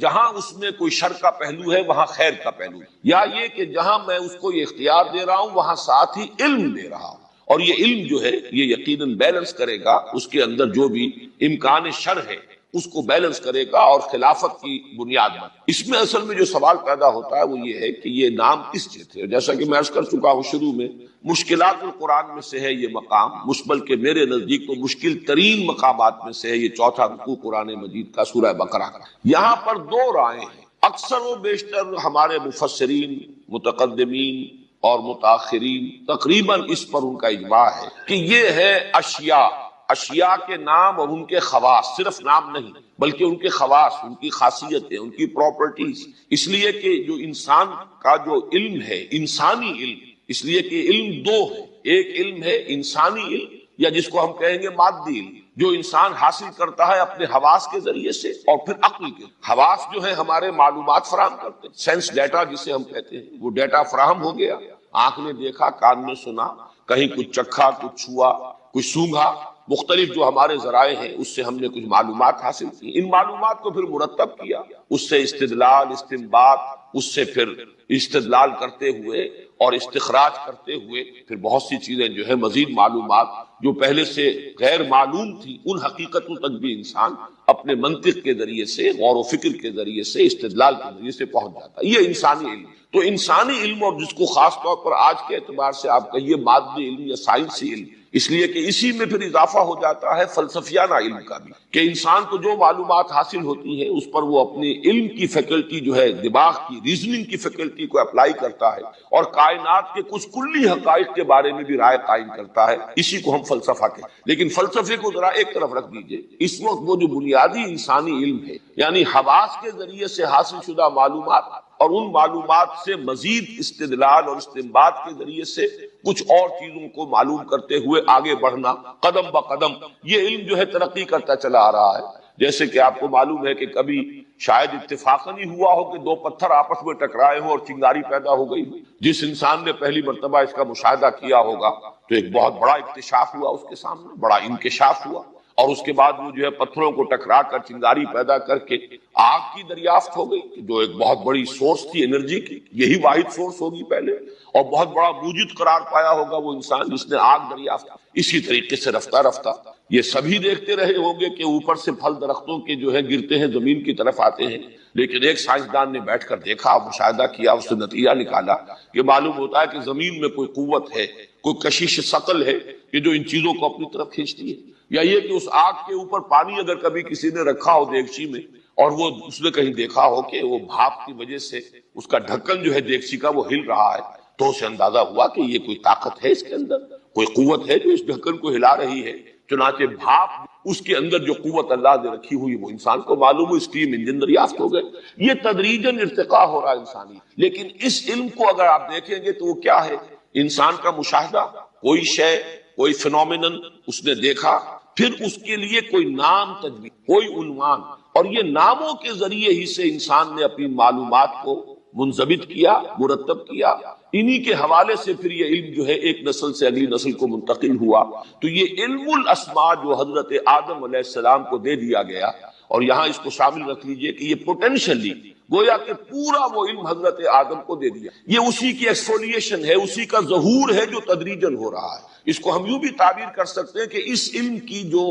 جہاں اس میں کوئی شر کا پہلو ہے وہاں خیر کا پہلو ہے، یا یہ کہ جہاں میں اس کو یہ اختیار دے رہا ہوں وہاں ساتھ ہی علم دے رہا ہوں، اور یہ علم جو ہے یہ یقیناً بیلنس کرے گا اس کے اندر جو بھی امکان شر ہے اس کو بیلنس کرے گا اور خلافت کی بنیاد میں۔ اس میں اصل میں جو سوال پیدا ہوتا ہے وہ یہ ہے کہ یہ نام کس سے تھے؟ جیسا کہ میں عرض کر چکا ہوں شروع میں، مشکلات القرآن میں سے ہے یہ مقام، مشبل کے میرے نزدیک تو مشکل ترین مقامات میں سے ہے یہ چوتھا رکوع قرآن مجید کا سورہ بقرہ کا۔ یہاں پر دو رائے ہیں، اکثر و بیشتر ہمارے مفسرین، متقدمین اور متاخرین تقریباً اس پر ان کا اجماع ہے کہ یہ ہے اشیاء کے نام اور ان کے خواص، صرف نام نہیں بلکہ ان کے خواص، ان کی خاصیتیں، ان کی پراپرٹیز، اس لیے کہ جو انسان کا جو علم ہے انسانی علم، اس لیے کہ علم دو ہے، ایک علم ہے انسانی علم یا جس کو ہم کہیں گے مادی علم، جو انسان حاصل کرتا ہے اپنے حواس کے ذریعے سے، اور پھر عقل کے حواس جو ہے ہمارے معلومات فراہم کرتے ہیں، سینس ڈیٹا جسے ہم کہتے ہیں، وہ ڈیٹا فراہم ہو گیا، آنکھ نے دیکھا، کان نے سنا، کہیں کچھ چکھا، کچھ چھوا، کچھ سونگھا، مختلف جو ہمارے ذرائع ہیں اس سے ہم نے کچھ معلومات حاصل کی، ان معلومات کو پھر مرتب کیا، اس سے استدلال، استنباط، اس سے پھر استدلال کرتے ہوئے اور استخراج کرتے ہوئے پھر بہت سی چیزیں جو ہے مزید معلومات جو پہلے سے غیر معلوم تھی ان حقیقتوں تک بھی انسان اپنے منطق کے ذریعے سے، غور و فکر کے ذریعے سے، استدلال کے ذریعے سے پہنچ جاتا ہے، یہ انسانی علم۔ تو انسانی علم، اور جس کو خاص طور پر آج کے اعتبار سے آپ کہیے مادی علم یا سائنسی علم، اس لیے کہ اسی میں پھر اضافہ ہو جاتا ہے فلسفیانہ علم کا بھی، کہ انسان کو جو معلومات حاصل ہوتی ہیں اس پر وہ اپنی علم کی فیکلٹی جو ہے، دماغ کی ریزننگ کی فیکلٹی کو اپلائی کرتا ہے اور کائنات کے کچھ کلی حقائق کے بارے میں بھی رائے قائم کرتا ہے، اسی کو ہم فلسفہ کہتے ہیں۔ لیکن فلسفے کو ذرا ایک طرف رکھ دیجئے، اس وقت وہ جو بنیادی انسانی علم ہے، یعنی حواس کے ذریعے سے حاصل شدہ معلومات اور ان معلومات سے مزید استدلال اور استنباط کے ذریعے سے کچھ اور چیزوں کو معلوم کرتے ہوئے آگے بڑھنا قدم بقدم، یہ علم جو ہے ترقی کرتا چلا آ رہا ہے۔ جیسے کہ آپ کو معلوم ہے کہ کبھی شاید اتفاقاً ہی ہوا ہو کہ دو پتھر آپس میں ٹکرائے ہوں اور چنگاری پیدا ہو گئی، جس انسان نے پہلی مرتبہ اس کا مشاہدہ کیا ہوگا تو ایک بہت بڑا اکتشاف ہوا اس کے سامنے، بڑا انکشاف ہوا، اور اس کے بعد وہ جو ہے پتھروں کو ٹکرا کر چنگاری پیدا کر کے آگ کی دریافت ہو گئی، جو ایک بہت بڑی سورس تھی انرجی کی، یہی واحد سورس ہوگی پہلے، اور بہت بڑا موجد قرار پایا ہوگا وہ انسان جس نے آگ دریافت۔ اسی طریقے سے رفتہ رفتہ یہ سبھی دیکھتے رہے ہوں گے کہ اوپر سے پھل درختوں کے جو ہے گرتے ہیں، زمین کی طرف آتے ہیں، لیکن ایک سائنسدان نے بیٹھ کر دیکھا، مشاہدہ کیا، اس سے نتیجہ نکالا کہ معلوم ہوتا ہے کہ زمین میں کوئی قوت ہے، کوئی کشش ثقل ہے کہ جو ان چیزوں کو اپنی طرف کھینچتی ہے، یا یہ کہ اس آگ کے اوپر پانی اگر کبھی کسی نے رکھا ہو دیگچی میں اور وہ اس نے کہیں دیکھا ہو کہ وہ بھاپ کی وجہ سے اس کا ڈھکن جو ہے دیگچی کا وہ ہل رہا ہے، تو اسے اندازہ ہوا کہ یہ کوئی طاقت ہے اس کے اندر، کوئی قوت ہے جو اس ڈھکن کو ہلا رہی ہے۔ چنانچہ بھاپ، اس کے اندر جو قوت اللہ نے رکھی ہوئی وہ انسان کو معلوم ہو، اسٹیم انجن دریافت ہو گئے۔ یہ تدریجاً ارتقا ہو رہا ہے انسانی، لیکن اس علم کو اگر آپ دیکھیں گے تو وہ کیا ہے؟ انسان کا مشاہدہ، کوئی شے، کوئی فینومینن اس نے دیکھا، پھر اس کے لیے کوئی نام تجویز، کوئی عنوان، اور یہ ناموں کے ذریعے ہی سے انسان نے اپنی معلومات کو منضبط کیا، مرتب کیا، انہی کے حوالے سے پھر یہ علم جو ہے ایک نسل سے اگلی نسل کو منتقل ہوا۔ تو یہ علم الاسماء جو حضرت آدم علیہ السلام کو دے دیا گیا، اور یہاں اس کو شامل رکھ لیجئے کہ یہ پوٹینشلی گویا کہ پورا وہ علم حضرت آدم کو دے دیا، یہ اسی کی ایکسفولیشن ہے، اسی کا ظہور ہے جو تدریجاً ہو رہا ہے۔ اس کو ہم یوں بھی تعبیر کر سکتے ہیں کہ اس علم کی جو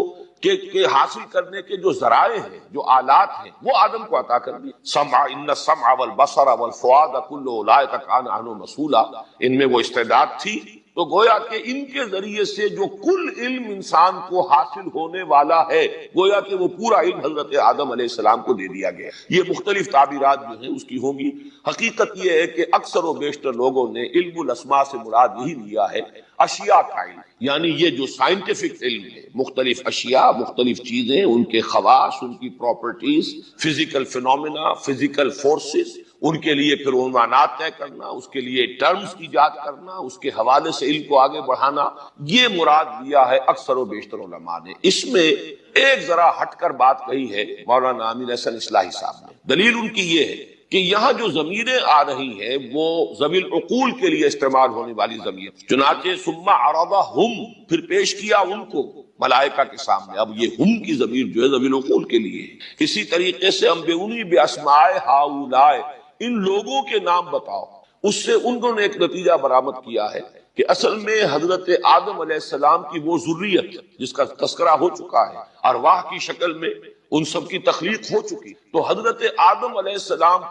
کہ حاصل کرنے کے جو ذرائع ہیں، جو آلات ہیں، وہ آدم کو عطا کر دی۔ سمع، ان السمع والبصر والفؤاد کل اولئک کان عنہ مسئولا، ان میں وہ استعداد تھی، تو گویا کہ ان کے ذریعے سے جو کل علم انسان کو حاصل ہونے والا ہے، گویا کہ وہ پورا علم حضرت آدم علیہ السلام کو دے دیا گیا۔ یہ مختلف تعبیرات جو ہیں اس کی ہوں گی۔ حقیقت یہ ہے کہ اکثر و بیشتر لوگوں نے علم الاسماء سے مراد یہی لیا ہے اشیاء کا علم، یعنی یہ جو سائنٹیفک علم ہے، مختلف اشیاء، مختلف چیزیں، ان کے خواص، ان کی properties, physical phenomena, physical forces, ان کے لیے پھر عنوانات طے کرنا، اس کے لیے ٹرمز ایجاد کرنا، اس کے حوالے سے علم کو آگے بڑھانا، یہ مراد لیا ہے اکثر و بیشتر علماء نے۔ اس میں ایک ذرا ہٹ کر بات کہی ہے مولانا امین احسن اصلاحی صاحب نے. دلیل ان کی یہ ہے کہ یہاں جو ضمیریں آ رہی ہیں وہ ذوی العقول کے لیے استعمال ہونے والی ضمیر، چنانچہ ثم عرضہم، پھر پیش کیا ان کو ملائکہ کے سامنے. اب یہ ہم کی ضمیر جو ہے ذوی العقول کے لیے ہے. اسی طریقے سے انبئونی باسماء ہؤلاء، ان لوگوں کے نام بتاؤ. اس سے انہوں نے ایک نتیجہ برآمد کیا ہے کہ اصل میں حضرت آدم علیہ السلام کی وہ ذریت جس کا تذکرہ ہو چکا ہے، ارواح کی شکل میں ان سب کی تخلیق ہو چکی، تو حضرت آدم علیہ السلام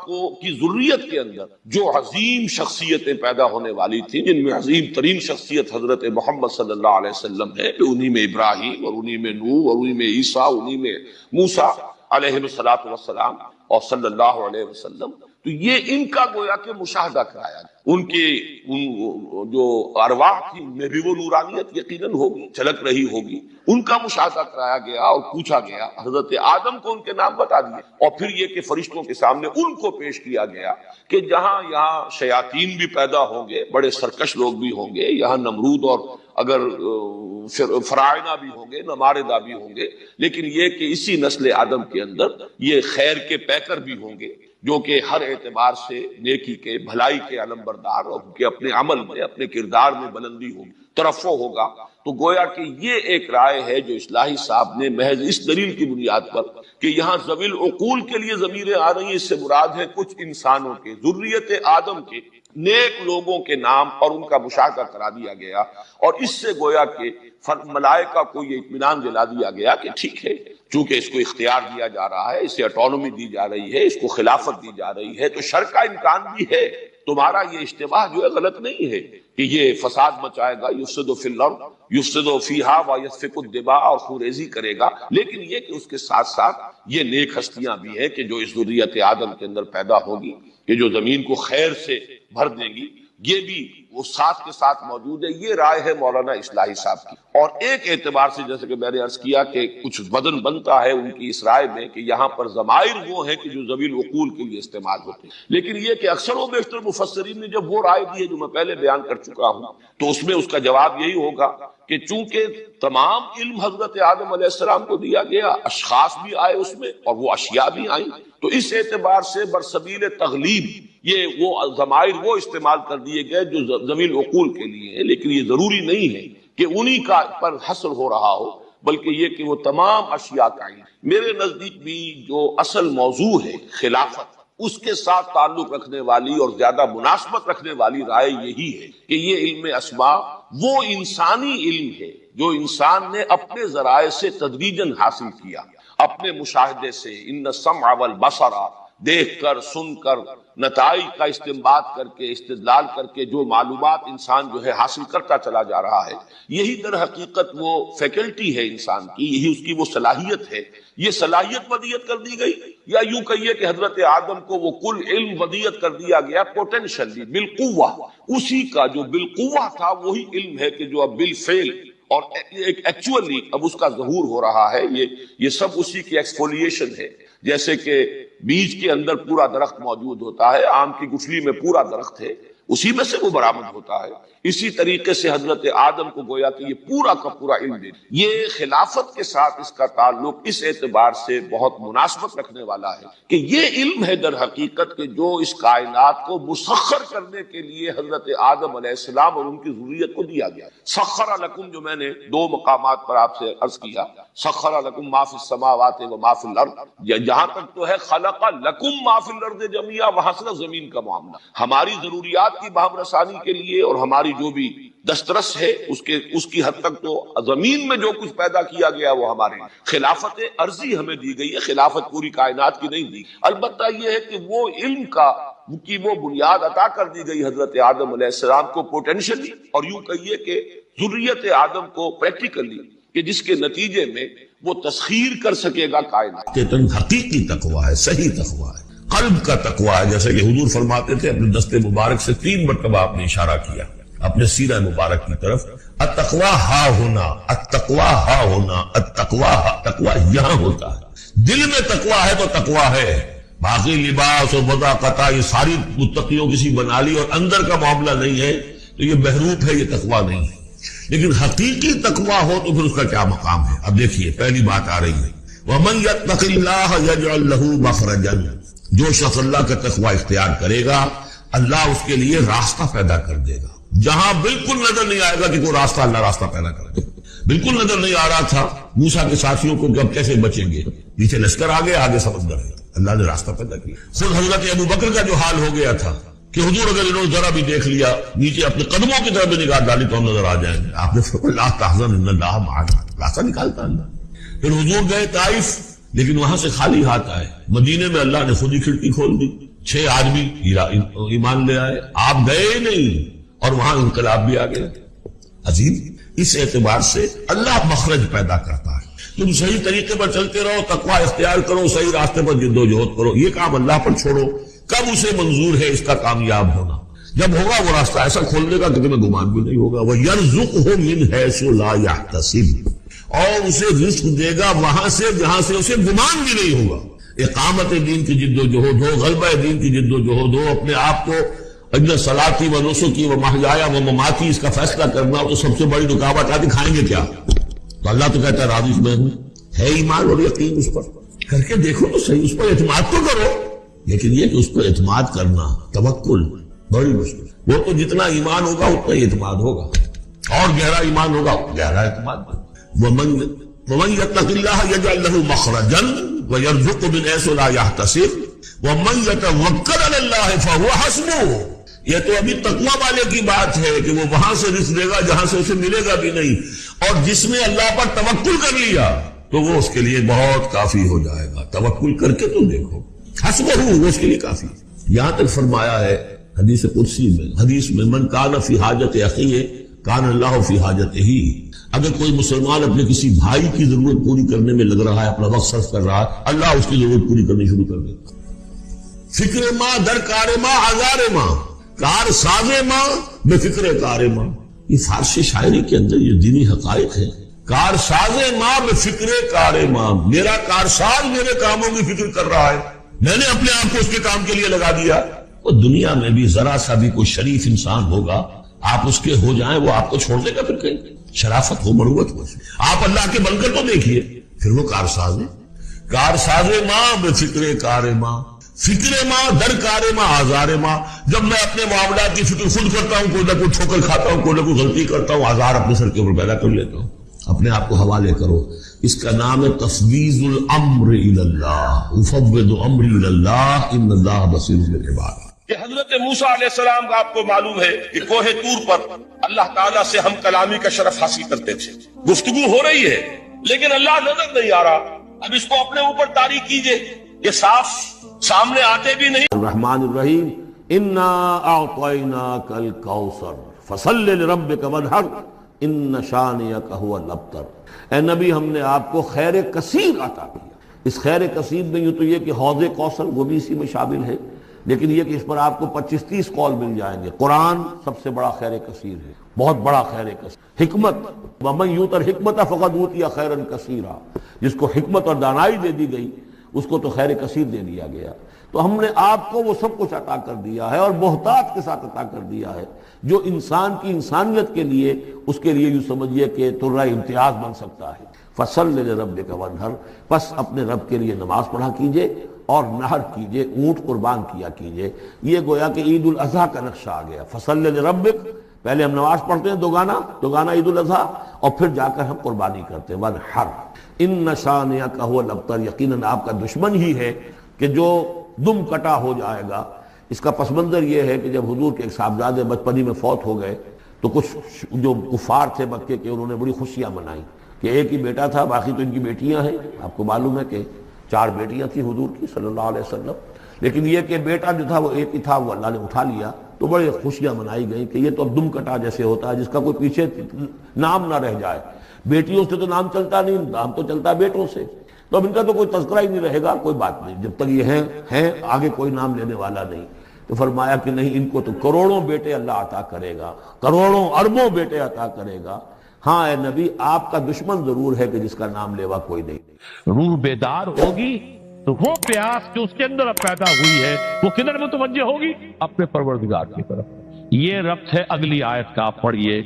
کی ذریت کے اندر جو عظیم شخصیتیں پیدا ہونے والی تھیں، جن میں عظیم ترین شخصیت حضرت محمد صلی اللہ علیہ وسلم ہے، انہی میں ابراہیم اور انہی میں نوح اور انہی میں عیسیٰ، انہی میں موسیٰ علیہ السلام اور صلی اللہ علیہ وسلم. تو یہ ان کا گویا کہ مشاہدہ کرایا، ان کے جو ارواح تھی ان میں بھی وہ نورانیت یقیناً ہوگی، جھلک رہی ہوگی. ان کا مشاہدہ کرایا گیا اور پوچھا گیا. حضرت آدم کو ان کے نام بتا دیے، اور پھر یہ کہ فرشتوں کے سامنے ان کو پیش کیا گیا کہ جہاں یہاں شیاطین بھی پیدا ہوں گے، بڑے سرکش لوگ بھی ہوں گے، یہاں نمرود اور اگر فرائنہ بھی ہوں گے، نماردہ بھی ہوں گے، لیکن یہ کہ اسی نسل آدم کے اندر یہ خیر کے پیکر بھی ہوں گے، جو کہ ہر اعتبار سے نیکی کے، بھلائی کے علم بردار، اور کہ اپنے عمل میں، اپنے کردار میں بلندی ہوگی، ترفع ہوگا. تو گویا کہ یہ ایک رائے ہے جو اصلاحی صاحب نے محض اس دلیل کی بنیاد پر کہ یہاں ذوی العقول کے لیے ضمیریں آ رہی ہیں، اس سے مراد ہے کچھ انسانوں کے، ذریت آدم کے نیک لوگوں کے نام، اور ان کا مشاہدہ کرا دیا گیا. اور اس سے گویا کہ ملائکہ کو یہ اطمینان دلا دیا گیا کہ ٹھیک ہے، چونکہ اس کو اختیار دیا جا رہا ہے، اسے اٹونومی دی جا رہی ہے، اس کو خلافت دی جا رہی ہے، تو شر کا امکان بھی ہے. تمہارا یہ اشتباہ جو ہے غلط نہیں ہے کہ یہ فساد مچائے گا، یفسد فی الارض یفسد فیہا ویسفک الدماء، اور خونریزی کرے گا، لیکن یہ کہ اس کے ساتھ ساتھ یہ نیک ہستیاں بھی ہیں کہ جو اس ذریت آدم کے اندر پیدا ہوگی، کہ جو زمین کو خیر سے بھر دیں گی، یہ بھی وہ ساتھ کے ساتھ موجود ہے. یہ رائے ہے مولانا اصلاحی صاحب کی. اور ایک اعتبار سے جیسے کہ میں نے عرض کیا کہ کچھ وزن بنتا ہے ان کی اس رائے میں کہ یہاں پر ضمائر وہ ہیں کہ جو ذوی العقول کے لیے استعمال ہوتے ہیں. لیکن یہ کہ اکثر و بیشتر مفسرین نے جب وہ رائے دی ہے جو میں پہلے بیان کر چکا ہوں، تو اس میں اس کا جواب یہی ہوگا کہ چونکہ تمام علم حضرت آدم علیہ السلام کو دیا گیا، اشخاص بھی آئے اس میں اور وہ اشیاء بھی آئیں، تو اس اعتبار سے برسبیل تغلیب یہ وہ ضمائر وہ استعمال کر دیے گئے جو ذوی العقول کے لیے ہے. لیکن یہ ضروری نہیں ہے کہ انہی کا پر حصر ہو رہا ہو، بلکہ یہ کہ وہ تمام اشیاء کا ہے. میرے نزدیک بھی جو اصل موضوع ہے خلافت، اس کے ساتھ تعلق رکھنے والی اور زیادہ مناسبت رکھنے والی رائے یہی ہے کہ یہ علم اسماء وہ انسانی علم ہے جو انسان نے اپنے ذرائع سے تدریجاً حاصل کیا، اپنے مشاہدے سے. ان السمع والبصر، دیکھ کر، سن کر، نتائج کا استنباط کر کے، استدلال کر کے جو معلومات انسان جو ہے حاصل کرتا چلا جا رہا ہے، یہی در حقیقت وہ فیکلٹی ہے انسان کی، یہی اس کی وہ صلاحیت ہے. یہ صلاحیت ودیت کر دی گئی، یا یوں کہیے کہ حضرت آدم کو وہ کل علم ودیت کر دیا گیا پوٹینشلی، بالقوہ. اسی کا جو بالقوہ تھا وہی علم ہے کہ جو اب بالفعل اور ایکچولی اب اس کا ظہور ہو رہا ہے. یہ سب اسی کی ایکسفولیشن ہے. جیسے کہ بیج کے اندر پورا درخت موجود ہوتا ہے، آم کی گٹھلی میں پورا درخت ہے، اسی میں سے وہ برآمد ہوتا ہے. اسی طریقے سے حضرت آدم کو گویا کہ یہ پورا کا پورا علم دے. یہ خلافت کے ساتھ اس کا تعلق اس اعتبار سے بہت مناسبت رکھنے والا ہے کہ یہ علم ہے در حقیقت کہ جو اس کائنات کو مسخر کرنے کے لیے حضرت آدم علیہ السلام اور ان کی ذریت کو دیا گیا. سخر لکم، جو میں نے دو مقامات پر آپ سے عرض کیا، سخر لکم ما فی السماوات و ما فی الارض، جہاں تک تو ہے خلق لکم ما فی الارض جميعا، وہاں سے زمین کا معاملہ ہماری ضروریات کی باہم رسانی کے لیے اور ہماری جو بھی دسترس ہے اس کی حد تک تو زمین میں جو کچھ پیدا کیا گیا وہ ہمارے خلافت عرضی ہمیں دی گئی ہے، خلافت پوری کائنات کی نہیں دی. البتہ یہ ہے کہ وہ علم کی وہ بنیاد عطا کر دی گئی حضرت آدم علیہ السلام کو پوٹینشلی، اور یوں کہیے کہ ذریت آدم کو پریکٹیکلی، کہ جس کے نتیجے میں وہ تسخیر کر سکے گا کائنات. حقیقی تقویٰ ہے، صحیح تقویٰ ہے، قلب کا تقویٰ ہے. جیسے کہ حضور فرماتے تھے، اپنے دست مبارک سے 3 مرتبہ آپ نے اشارہ کیا اپنے سیرہ مبارک کی طرف، التقویٰ ہا ہونا، التقویٰ ہا ہونا، التقویٰ ہا. تقویٰ یہاں ہوتا ہے، دل میں تقویٰ ہے تو تقویٰ ہے. باقی لباس اور وضاقتہ یہ ساری متقیوں کسی بنا لی اور اندر کا معاملہ نہیں ہے تو یہ بہروپ ہے، یہ تقویٰ نہیں ہے. لیکن حقیقی تقویٰ ہو تو پھر اس کا کیا مقام ہے؟ اب دیکھیے پہلی بات آ رہی ہے وَمَن يَتَّقِ اللَّهَ يَجْعَلْ لَهُ مَخْرَجًا، جو شخص اللہ کا تقویٰ اختیار کرے گا اللہ اس کے لیے راستہ پیدا کر دے گا، جہاں بالکل نظر نہیں آئے گا کہ کوئی راستہ، اللہ راستہ پیدا کر دے گا۔ بالکل نظر نہیں آ رہا تھا موسیٰ کے ساتھیوں کو کہ اب کیسے بچیں گے، پیچھے لشکر آگے آگے سمندر ہے، اللہ نے راستہ پیدا کیا۔ خود حضرت ابو بکر کا جو حال ہو گیا تھا کہ حضور اگر انہوں نے ذرا بھی دیکھ لیا نیچے اپنے قدموں کی طرف بھی نگاہ ڈالی تو ہم نظر آ جائیں گے، آپ نے فرمایا لا تحزن ان اللہ معنا، راستہ نکالتا اللہ۔ پھر حضور گئے طائف، لیکن وہاں سے خالی ہاتھ آئے، مدینے میں اللہ نے خود ہی کھڑکی کھول دی، 6 آدمی ایمان لے آئے، آپ گئے نہیں اور وہاں انقلاب بھی آ گیا۔ عظیم، اس اعتبار سے اللہ مخرج پیدا کرتا ہے، تم صحیح طریقے پر چلتے رہو، تقویٰ اختیار کرو، صحیح راستے پر جد و جہد کرو، یہ کام اللہ پر چھوڑو، کب اسے منظور ہے اس کا کامیاب ہونا؟ جب ہوگا وہ راستہ ایسا کھول دے گا کہ تمہیں گمان بھی نہیں ہوگا۔ وَيَرْزُقْهُ مِنْ حَيْثُ لَا يَحْتَسِبُ، اور اسے رزق دے گا وہاں سے جہاں سے اسے گمان بھی نہیں ہوگا۔ اقامت دین کی جد و جہد ہو، غلبہ دین کی جد و جہد ہو، اپنے آپ کو اجل صلاتی و نسکی و محیایا و مماتی اس کا فیصلہ کرنا ہو تو سب سے بڑی رکاوٹ آتی کھائیں گے کیا؟ تو اللہ تو کہتا ہے راضی میں ہوں، ہے ایمان اور یقین اس پر، کر کے دیکھو تو صحیح، اس پر اعتماد تو کرو۔ لیکن یہ کہ اس پر اعتماد کرنا، توکل، بڑی مشکل۔ وہ تو جتنا ایمان ہوگا اتنا ہی اعتماد ہوگا، اور گہرا ایمان ہوگا گہرا اعتماد ہوگا۔ وَمَن يَتَّقِ اللَّهَ يَجْعَلْ لَهُ مَخْرَجًا وَيَرْزُقْهُ مِنْ حَيْثُ لَا يَحْتَسِبُ وَمَن يَتَوَكَّلْ عَلَى اللَّهِ فَهُوَ حَسْبُهُ۔ یہ تو ابھی تقویٰ والے کی بات ہے کہ وہ وہاں سے رزق دے گا جہاں سے اسے ملے گا بھی نہیں، اور جس نے اللہ پر توکل کر لیا تو وہ اس کے لیے بہت کافی ہو جائے گا۔ توکل کر کے تو دیکھو، حسبہ وہ اس کے لیے کافی۔ یہاں تک فرمایا ہے حدیث قدسی میں، حدیث میں من کان فی حاجت اخیہ کان اللہ فی حاجتہ، اگر کوئی مسلمان اپنے کسی بھائی کی ضرورت پوری کرنے میں لگ رہا ہے، اپنا وقت صرف کر رہا ہے، اللہ اس کی ضرورت پوری کرنی شروع کر دیتا۔ فکر ماں در کار ماں ہزار ماں، کار ساز ماں بے فکر کار ماں، یہ فارسی شاعری کے اندر یہ دینی حقائق ہے۔ کار ساز ماں بے فکر کار ماں، میرا کارساز میرے کاموں کی فکر کر رہا ہے، میں نے اپنے آپ کو اس کے کام کے لیے لگا دیا۔ وہ دنیا میں بھی ذرا سا بھی کوئی شریف انسان ہوگا، آپ اس کے ہو جائیں وہ آپ کو چھوڑ دے گا، پھر کہیں شرافت ہو، مروت ہو۔ آپ اللہ کے بن کر تو دیکھیے، پھر وہ کارساز ہے۔ کارساز ماں بے فکر کار ماں، فکر ماں در کار ماں آزار ماں، جب میں اپنے معاملات کی فکر خود کرتا ہوں، کوئی نہ کوئی ٹھوکر کھاتا ہوں، کوئی نہ کوئی غلطی کرتا ہوں، آزار اپنے سر کے اوپر پیدا کر لیتا ہوں، اپنے آپ کو حوالے کرو۔ اس کا نام ہے تفویض الامر الی اللہ، افوض امری الی اللہ ان اللہ بصیر بالعباد۔ کہ حضرت موسیٰ علیہ السلام کا آپ کو معلوم ہے کہ کوہ طور پر اللہ تعالیٰ سے ہم کلامی کا شرف حاصل کرتے تھے، گفتگو ہو رہی ہے لیکن اللہ نظر نہیں آ رہا۔ اب اس کو اپنے اوپر طاری کیجئے، یہ صاف سامنے آتے بھی نہیں۔ الرحمن الرحیم انا اعطیناک الکوثر فصل لربک وانحر ان شانئک هو الابتر۔ اے نبی، ہم نے آپ کو خیر کثیر عطا کیا۔ اس خیر کثیر میں یوں تو یہ کہ حوض کوثر وہ بھی اسی میں شامل ہے، لیکن یہ کہ اس پر آپ کو 25-30 قول مل جائیں گے۔ قرآن سب سے بڑا خیر کثیر ہے، بہت بڑا خیر کثیر۔ حکمت، ومن یؤت الحکمت فقد اوتی خیرا کثیرا، جس کو حکمت اور دانائی دے دی گئی اس کو تو خیر کثیر دے دیا گیا۔ تو ہم نے آپ کو وہ سب کچھ عطا کر دیا ہے، اور بہتات کے ساتھ عطا کر دیا ہے، جو انسان کی انسانیت کے لیے، اس کے لیے یوں سمجھیے کہ ترہ امتیاز بن سکتا ہے۔ فصل لربک وانحر، پس اپنے رب کے لیے نماز پڑھا کیجئے اور نحر کیجئے، اونٹ قربان کیا کیجئے۔ یہ گویا کہ عید الاضحیٰ کا نقشہ آ گیا۔ فصل لربک، پہلے ہم نماز پڑھتے ہیں دوگانا عید الاضحیٰ، اور پھر جا کر ہم قربانی کرتے ہیں۔ وانحر ان شانئک هو الابتر، یقیناً آپ کا دشمن ہی ہے کہ جو دم کٹا ہو جائے گا۔ اس کا پس منظر یہ ہے کہ جب حضور کے ایک صاحبزادے بچپنی میں فوت ہو گئے تو کچھ جو کفار تھے مکے کے، انہوں نے بڑی خوشیاں منائی کہ ایک ہی بیٹا تھا، باقی تو ان کی بیٹیاں ہیں۔ آپ کو معلوم ہے کہ 4 بیٹیاں تھیں حضور کی صلی اللہ علیہ وسلم، لیکن یہ کہ بیٹا جو تھا وہ ایک ہی تھا، وہ اللہ نے اٹھا لیا، تو بڑے خوشیاں منائی گئیں کہ یہ تو اب دم کٹا جیسے ہوتا ہے جس کا کوئی پیچھے نام نہ رہ جائے۔ بیٹیوں سے تو نام چلتا نہیں، نام تو چلتا ہے بیٹوں سے، تو اب ان کا تو کوئی تذکرہ ہی نہیں رہے گا، کوئی بات نہیں، جب تک یہ ہیں آگے کوئی نام لینے والا نہیں۔ تو فرمایا کہ نہیں، ان کو تو کروڑوں بیٹے اللہ عطا کرے گا، کروڑوں اربوں بیٹے عطا کرے گا۔ ہاں اے نبی، آپ کا دشمن ضرور ہے کہ جس کا نام لیوا کوئی نہیں۔ روح بیدار ہوگی تو وہ پیاس جو اس کے اندر اب پیدا ہوئی ہے وہ کدھر متوجہ ہوگی؟ اپنے پروردگار کی طرف۔ یہ ربط ہے اگلی آیت کا، پڑھیے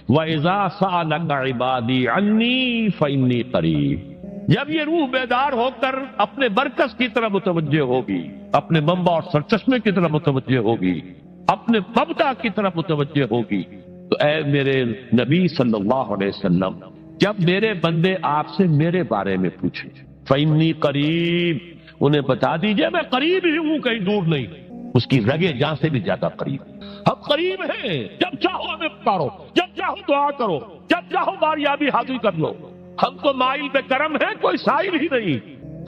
وَإِذَا سَأَلَكَ عِبَادِي عَنِّي فَإِنِّي قَرِيبٌ۔ جب یہ روح بیدار ہو کر اپنے مرکز کی طرف متوجہ ہوگی، اپنے منبع اور سرچشمے کی طرف متوجہ ہوگی، اپنے مبدا کی طرف متوجہ ہوگی، تو اے میرے نبی صلی اللہ علیہ وسلم، جب میرے بندے آپ سے میرے بارے میں پوچھیں فَإِنِّي قَرِيبٌ، انہیں بتا دیجئے میں قریب ہی ہوں، کہیں دور نہیں، اس کی رگے جان سے بھی زیادہ قریب۔ ہم قریب ہیں، جب چاہو ہمیں پکارو، جب چاہو دعا کرو، جب چاہو باریابی حاصل کر لو۔ ہم تو مائل بے کرم ہیں، کوئی سائل ہی نہیں۔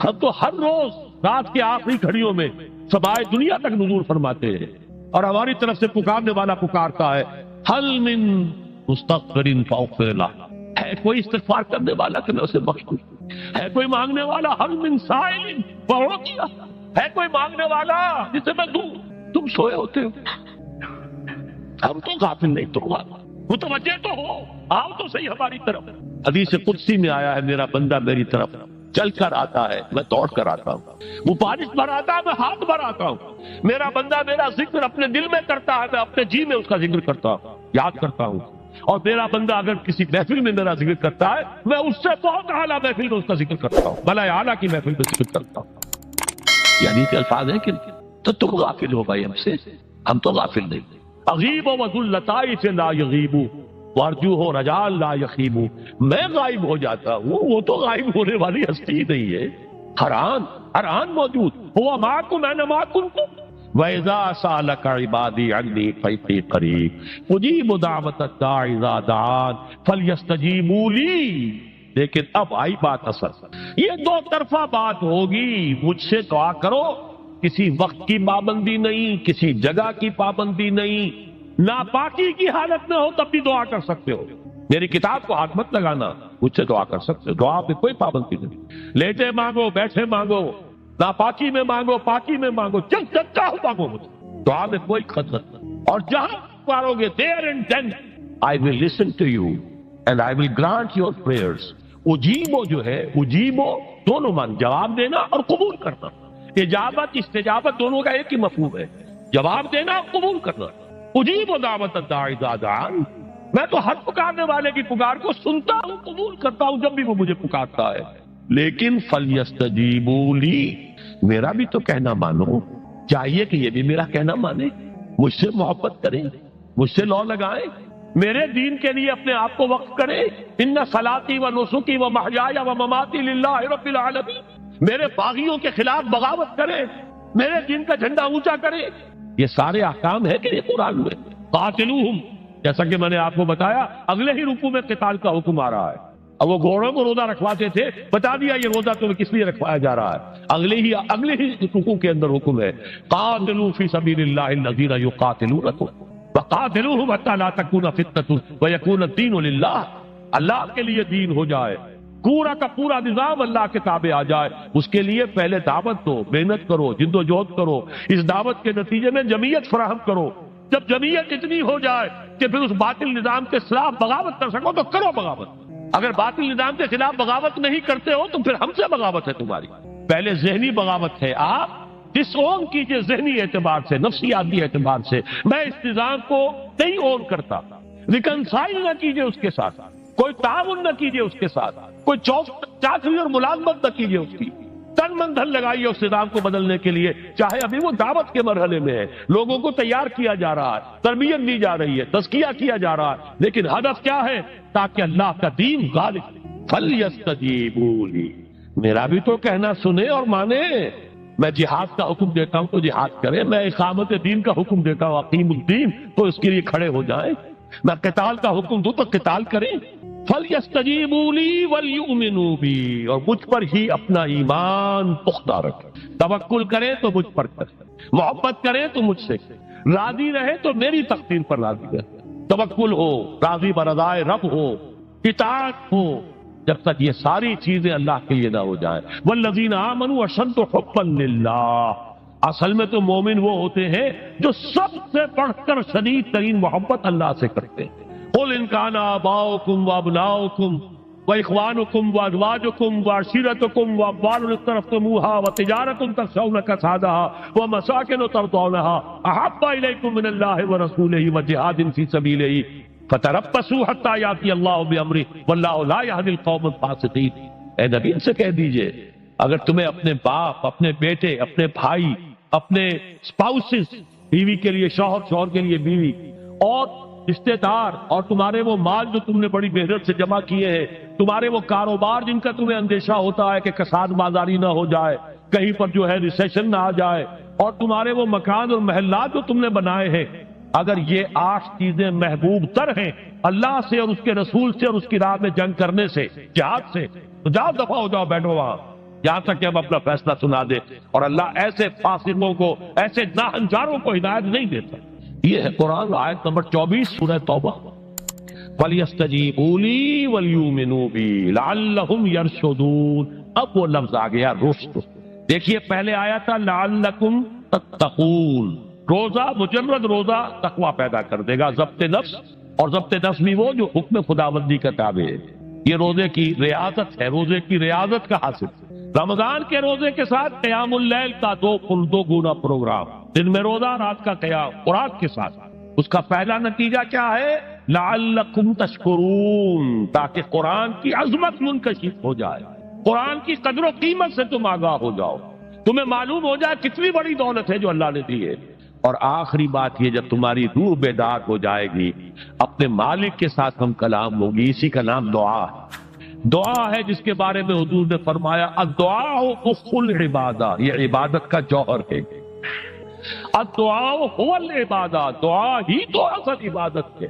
ہم تو ہر روز رات کے آخری گھڑیوں میں سمائے دنیا تک نزول فرماتے ہیں، اور ہماری طرف سے پکارنے والا پکارتا ہے حل من مستغفر فاغفر لہ، ہے کوئی استغفار کرنے والا کہ میں اسے بخش دوں، ہے کوئی مانگنے والا حل من سائل فاعطیہ، ہے کوئی مانگنے والا جسے میں دوں۔ تم سوئے ہوتے ہو، ہم تو غافل نہیں، تو متوجہ تو ہو، آؤ تو صحیح ہماری طرف۔ حدیث قدسی میں آیا ہے میرا بندہ میری طرف چل کر آتا ہے، میں دوڑ کر آتا ہوں، وہ بارش بھراتا ہے، میں ہاتھ بھراتا ہوں، میرا بندہ میرا ذکر اپنے دل میں کرتا ہے، میں اپنے جی میں اس کا ذکر کرتا ہوں، یاد کرتا ہوں، اور میرا بندہ اگر کسی محفل میں میرا ذکر کرتا ہے، میں اس سے بہت اعلیٰ محفل میں اس کا ذکر کرتا ہوں، بلائے اعلیٰ کی محفل میں ذکر کرتا ہوں۔ یعنی کہ الفاظ ہیں کہ تو تم غافل ہو بھائی ہم سے، ہم تو غافل نہیں۔ اغیب و اللطائف لا یغیب وارجو ہو رجال لا یخیب، میں غائب ہو جاتا ہوں، وہ تو غائب ہونے والی ہستی نہیں ہے، حران موجود، ہوا معکم اینما کنتم وَإِذَا سَأَلَكَ عِبَادِي عَنِّي فَإِنِّي قَرِيبٌ أُجِيبُ دَعْوَةَ الدَّاعِ إِذَا دَعَانِ فَلْيَسْتَجِيبُوا لِي۔ لیکن اب آئی بات اصل، یہ دو طرفہ بات ہوگی، مجھ سے دعا کرو، کسی وقت کی پابندی نہیں، کسی جگہ کی پابندی نہیں، ناپاکی کی حالت میں ہو تب بھی دعا کر سکتے ہو، میری کتاب کو ہاتھ مت لگانا، مجھ سے دعا کر سکتے ہو، دعا پہ کوئی پابندی نہیں، لیٹے مانگو، بیٹھے مانگو، ناپاکی میں مانگو، پاکی میں مانگو، جب چاہو مانگو مجھے، دعا میں کوئی خطرت نہیں، اور جہاں پکارو گے there and then I will listen to you and I will grant your prayers۔ اجیبو جو ہے، اجیبو دونوں مان، جواب دینا اور قبول کرنا، اجابت استجابت دونوں کا ایک ہی مفہوم ہے، جواب دینا اور قبول کرنا۔ اجیب دعوت الداعی اذا دعان، میں تو ہر پکارنے والے کی پکار کو سنتا ہوں، قبول کرتا ہوں جب بھی وہ مجھے پکارتا ہے، لیکن فلیستجیبوا لی، میرا بھی تو کہنا مانو، چاہیے کہ یہ بھی میرا کہنا مانے، مجھ سے محبت کریں، مجھ سے لو لگائیں، میرے دین کے لیے اپنے آپ کو وقف کریں، ان صلاتی و نسکی و محیای و مماتی للہ رب العالمین، میرے باغیوں کے خلاف بغاوت کریں، میرے دین کا جھنڈا اونچا کریں، یہ سارے احکام ہے کہ یہ قرآن میں۔ قاتلوہم، جیسا کہ میں نے آپ کو بتایا اگلے ہی رکوع میں قتال کا حکم آ رہا ہے، اب وہ گھوڑوں کو روزہ رکھواتے تھے، بتا دیا یہ روزہ تمہیں کس لیے رکھوایا جا رہا ہے، اگلے ہی رکوع کے اندر حکم ہے قاتلوا فی سبیل اللہ الذین یقاتلونکم وقاتلوہم حتی لا تکون فتنۃ ویکون الدین للہ، اللہ کے لیے دین ہو جائے، پورا کا پورا نظام اللہ کے تابع آ جائے، اس کے لیے پہلے دعوت دو، محنت کرو، جد و جہد کرو، اس دعوت کے نتیجے میں جمعیت فراہم کرو، جب جمعیت اتنی ہو جائے کہ پھر اس باطل نظام کے خلاف بغاوت کر سکو تو کرو بغاوت، اگر باطل نظام کے خلاف بغاوت نہیں کرتے ہو تو پھر ہم سے بغاوت ہے تمہاری، پہلے ذہنی بغاوت ہے، آپ ڈس اون کیجئے ذہنی اعتبار سے، نفسیاتی اعتبار سے، میں اس نظام کو نہیں اون کرتا، ریکنسائل نہ کیجئے اس کے ساتھ، کوئی تعاون نہ کیجئے اس کے ساتھ، کوئی چاکری اور ملازمت نہ کیجئے اس کی، تن من دھن لگائیے اس نظام کو بدلنے کے لیے، چاہے ابھی وہ دعوت کے مرحلے میں ہے، لوگوں کو تیار کیا جا رہا ہے، تربیت دی جا رہی ہے، تزکیہ کیا جا رہا ہے، لیکن ہدف کیا ہے؟ تاکہ اللہ کا دین غالب۔ فَلْيَسْتَجِيبُوا لِي، میرا بھی تو کہنا سنے اور مانے، میں جہاد کا حکم دیتا ہوں تو جہاد کریں، میں اقامت دین کا حکم دیتا ہوں اقیم الدین تو اس کے لیے کھڑے ہو جائیں، میں قتال کا حکم دوں تو قتال کریں۔ فَلْيَسْتَجِيبُوا لِي وَلْيُؤْمِنُوا بِي، اور مجھ پر ہی اپنا ایمان پختہ رکھیں، توکل کریں تو مجھ پر کریں، محبت کریں تو مجھ سے، راضی رہے تو میری تقدیر پر راضی رہے، توکل ہو، راضی برضائے رب ہو، اطاعت ہو، جب تک یہ ساری چیزیں اللہ کے لیے نہ ہو جائیں۔ وَالَّذِينَ آمَنُوا أَشَدُّ حُبًّا لِلَّهِ، اصل میں تو مومن وہ ہوتے ہیں جو سب سے بڑھ کر شدید ترین محبت اللہ سے کرتے ہیں۔ قُلْ إِنْ كَانَ آبَاؤُكُمْ وَأَبْنَاؤُكُمْ وإخوانكم وأزواجكم وعشيرتكم وأموال اقترفتموها وتجارة تخشون كسادها ومساكن ترضونها أحب إليكم من الله ورسوله وجهاد في سبيله فتربصوا حتى يأتي الله بأمره والله لا يهدي القوم الفاسقين. اے نبی ان سے کہہ دیجئے اگر تمہیں اپنے باپ، اپنے بیٹے، اپنے بھائی، اپنے اسپاؤسز، بیوی کے لیے شوہر، شوہر کے لیے بیوی، اور رشتے دار، اور تمہارے وہ مال جو تم نے بڑی محنت سے جمع کیے ہیں، تمہارے وہ کاروبار جن کا تمہیں اندیشہ ہوتا ہے کہ کساد بازاری نہ ہو جائے، کہیں پر جو ہے ریسیشن نہ آ جائے، اور تمہارے وہ مکان اور محلات جو تم نے بنائے ہیں، اگر یہ 8 چیزیں محبوب تر ہیں اللہ سے اور اس کے رسول سے اور اس کی راہ میں جنگ کرنے سے، جہاد سے، تو جاؤ دفع ہو جاؤ، بیٹھو وہاں یہاں تک کہ ہم اپنا فیصلہ سنا دے. اور اللہ ایسے فاسقوں کو، ایسے ناہنجاروں کو ہدایت نہیں دیتا. یہ ہے قرآن آیت نمبر 24 سورہ توبہ. فَلْيَسْتَجِيبُوا لِي وَلْيُؤْمِنُوا بِي لَعَلَّهُمْ يَرْشُدُونَ. اب وہ لفظ آ گیا رشد. دیکھیے پہلے آیا تھا لَعَلَّكُمْ تَتَّقُونَ. روزہ، مجرد روزہ تقوی پیدا کر دے گا، ضبط نفس. اور ضبط نفس بھی وہ جو حکم خداوندی کا تابع ہے. یہ روزے کی ریاضت ہے، روزے کی ریاضت کا حاصل. رمضان کے روزے کے ساتھ قیام اللیل کا دو گنا پروگرام، دن میں روزہ، رات کا قیام قرآن کے ساتھ. اس کا پہلا نتیجہ کیا ہے؟ لعلکم تشکرون، تاکہ قرآن کی عظمت منکشف ہو جائے، قرآن کی قدر و قیمت سے تم آگاہ ہو جاؤ، تمہیں معلوم ہو جائے کتنی بڑی دولت ہے جو اللہ نے دی ہے. اور آخری بات یہ، جب تمہاری روح بیدار ہو جائے گی، اپنے مالک کے ساتھ ہم کلام ہوگی. اسی کا نام دعا ہے. دعا ہے جس کے بارے میں حضور نے فرمایا الدعاء اخ العبادہ، یہ عبادت کا جوہر ہے. الدعاء هو العبادہ، دعا ہی تو اصل عبادت ہے.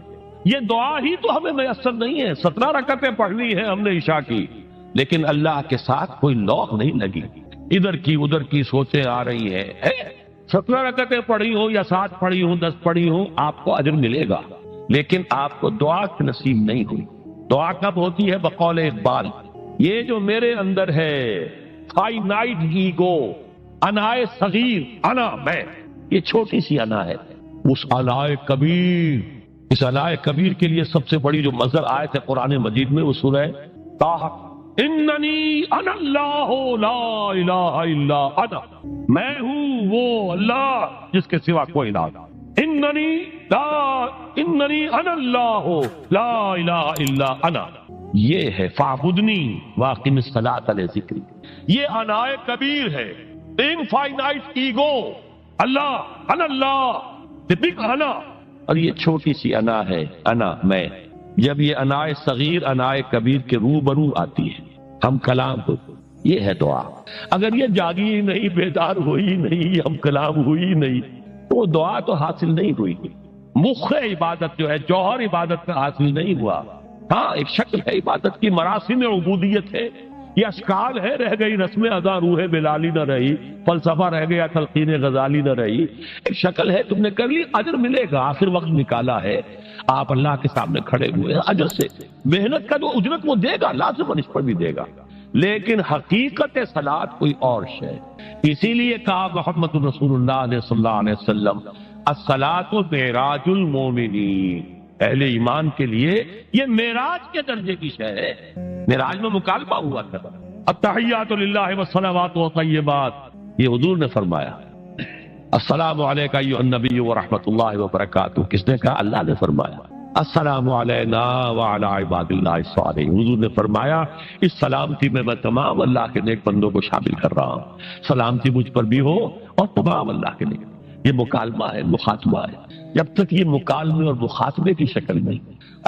یہ دعا ہی تو ہمیں میسر نہیں ہے. 17 رکعتیں پڑھنی ہیں ہم نے عشاء کی، لیکن اللہ کے ساتھ کوئی لوگ نہیں لگی، ادھر کی ادھر کی سوچیں آ رہی ہیں. 17 رکعتیں پڑھی ہوں یا 7 پڑھی ہوں، 10 پڑھی ہوں، آپ کو اجر ملے گا، لیکن آپ کو دعا کی نصیب نہیں ہوئی. دعا کب ہوتی ہے؟ بقول اقبال، یہ جو میرے اندر ہے فائنائٹ ایگو، انائے صغیر، انا میں، یہ چھوٹی سی انا ہے. اس انائے کبیر، اس انائے کبیر کے لیے سب سے بڑی جو مظہر آیت ہے قرآن مجید میں وہ سورہ طٰہٰ، اننی انا اللہ لا الہ الا انا، میں ہوں وہ اللہ جس کے سوا کوئی نہ. اننی انا اللہ لا الہ الا انا، یہ ہے فاعبدنی واقم الصلاۃ لذکری. یہ انائے کبیر ہے، infinite ego, Allah, Allah, the big انا. اور یہ چھوٹی سی انا ہے، انا میں. جب یہ انائے صغیر انائے کبیر کے روبرو آتی ہے، ہم کلام ہو، یہ ہے دعا. اگر یہ جاگی ہی نہیں، بیدار ہوئی نہیں، ہم کلام ہوئی نہیں، تو دعا تو حاصل نہیں ہوئی. مخ عبادت جو ہے، جوہر عبادت کا حاصل نہیں ہوا. ہاں ایک شکل ہے عبادت کی، مراسم عبودیت ہے، یہ اشکال ہے، رہ گئی رسم ادا، روح بلالی نہ رہی، فلسفہ رہ گیا، تلقین غزالی نہ رہی. ایک شکل ہے، تم نے کر لی، اجر ملے گا. آخر وقت نکالا ہے، آپ اللہ کے سامنے کھڑے ہوئے ہیں، اجر سے محنت کا جو اجرت وہ دے گا، لازم اس پر بھی دے گا. لیکن حقیقت صلاۃ کوئی اور شے. اسی لیے کہا محمد رسول اللہ صلی اللہ علیہ وسلم الصلاۃ معراج المومنین، اہل ایمان کے لیے یہ معراج کے درجے کی شے ہے. معراج میں مکالمہ ہوا تھا، التحیات للہ والصلوات والطیبات، یہ حضور نے فرمایا. السلام علیک ایھا النبی ورحمۃ اللہ وبرکاتہ، کس نے کہا؟ اللہ نے فرمایا. السلام علینا وعلی عباد اللہ الصالحین، حضور نے فرمایا اس سلامتی میں تمام اللہ کے نیک بندوں کو شامل کر رہا ہوں. سلامتی مجھ پر بھی ہو اور تمام اللہ کے نیک. یہ مکالمہ ہے، مخاطبہ ہے. جب تک یہ مکالمے اور مخاطبے کی شکل نہیں،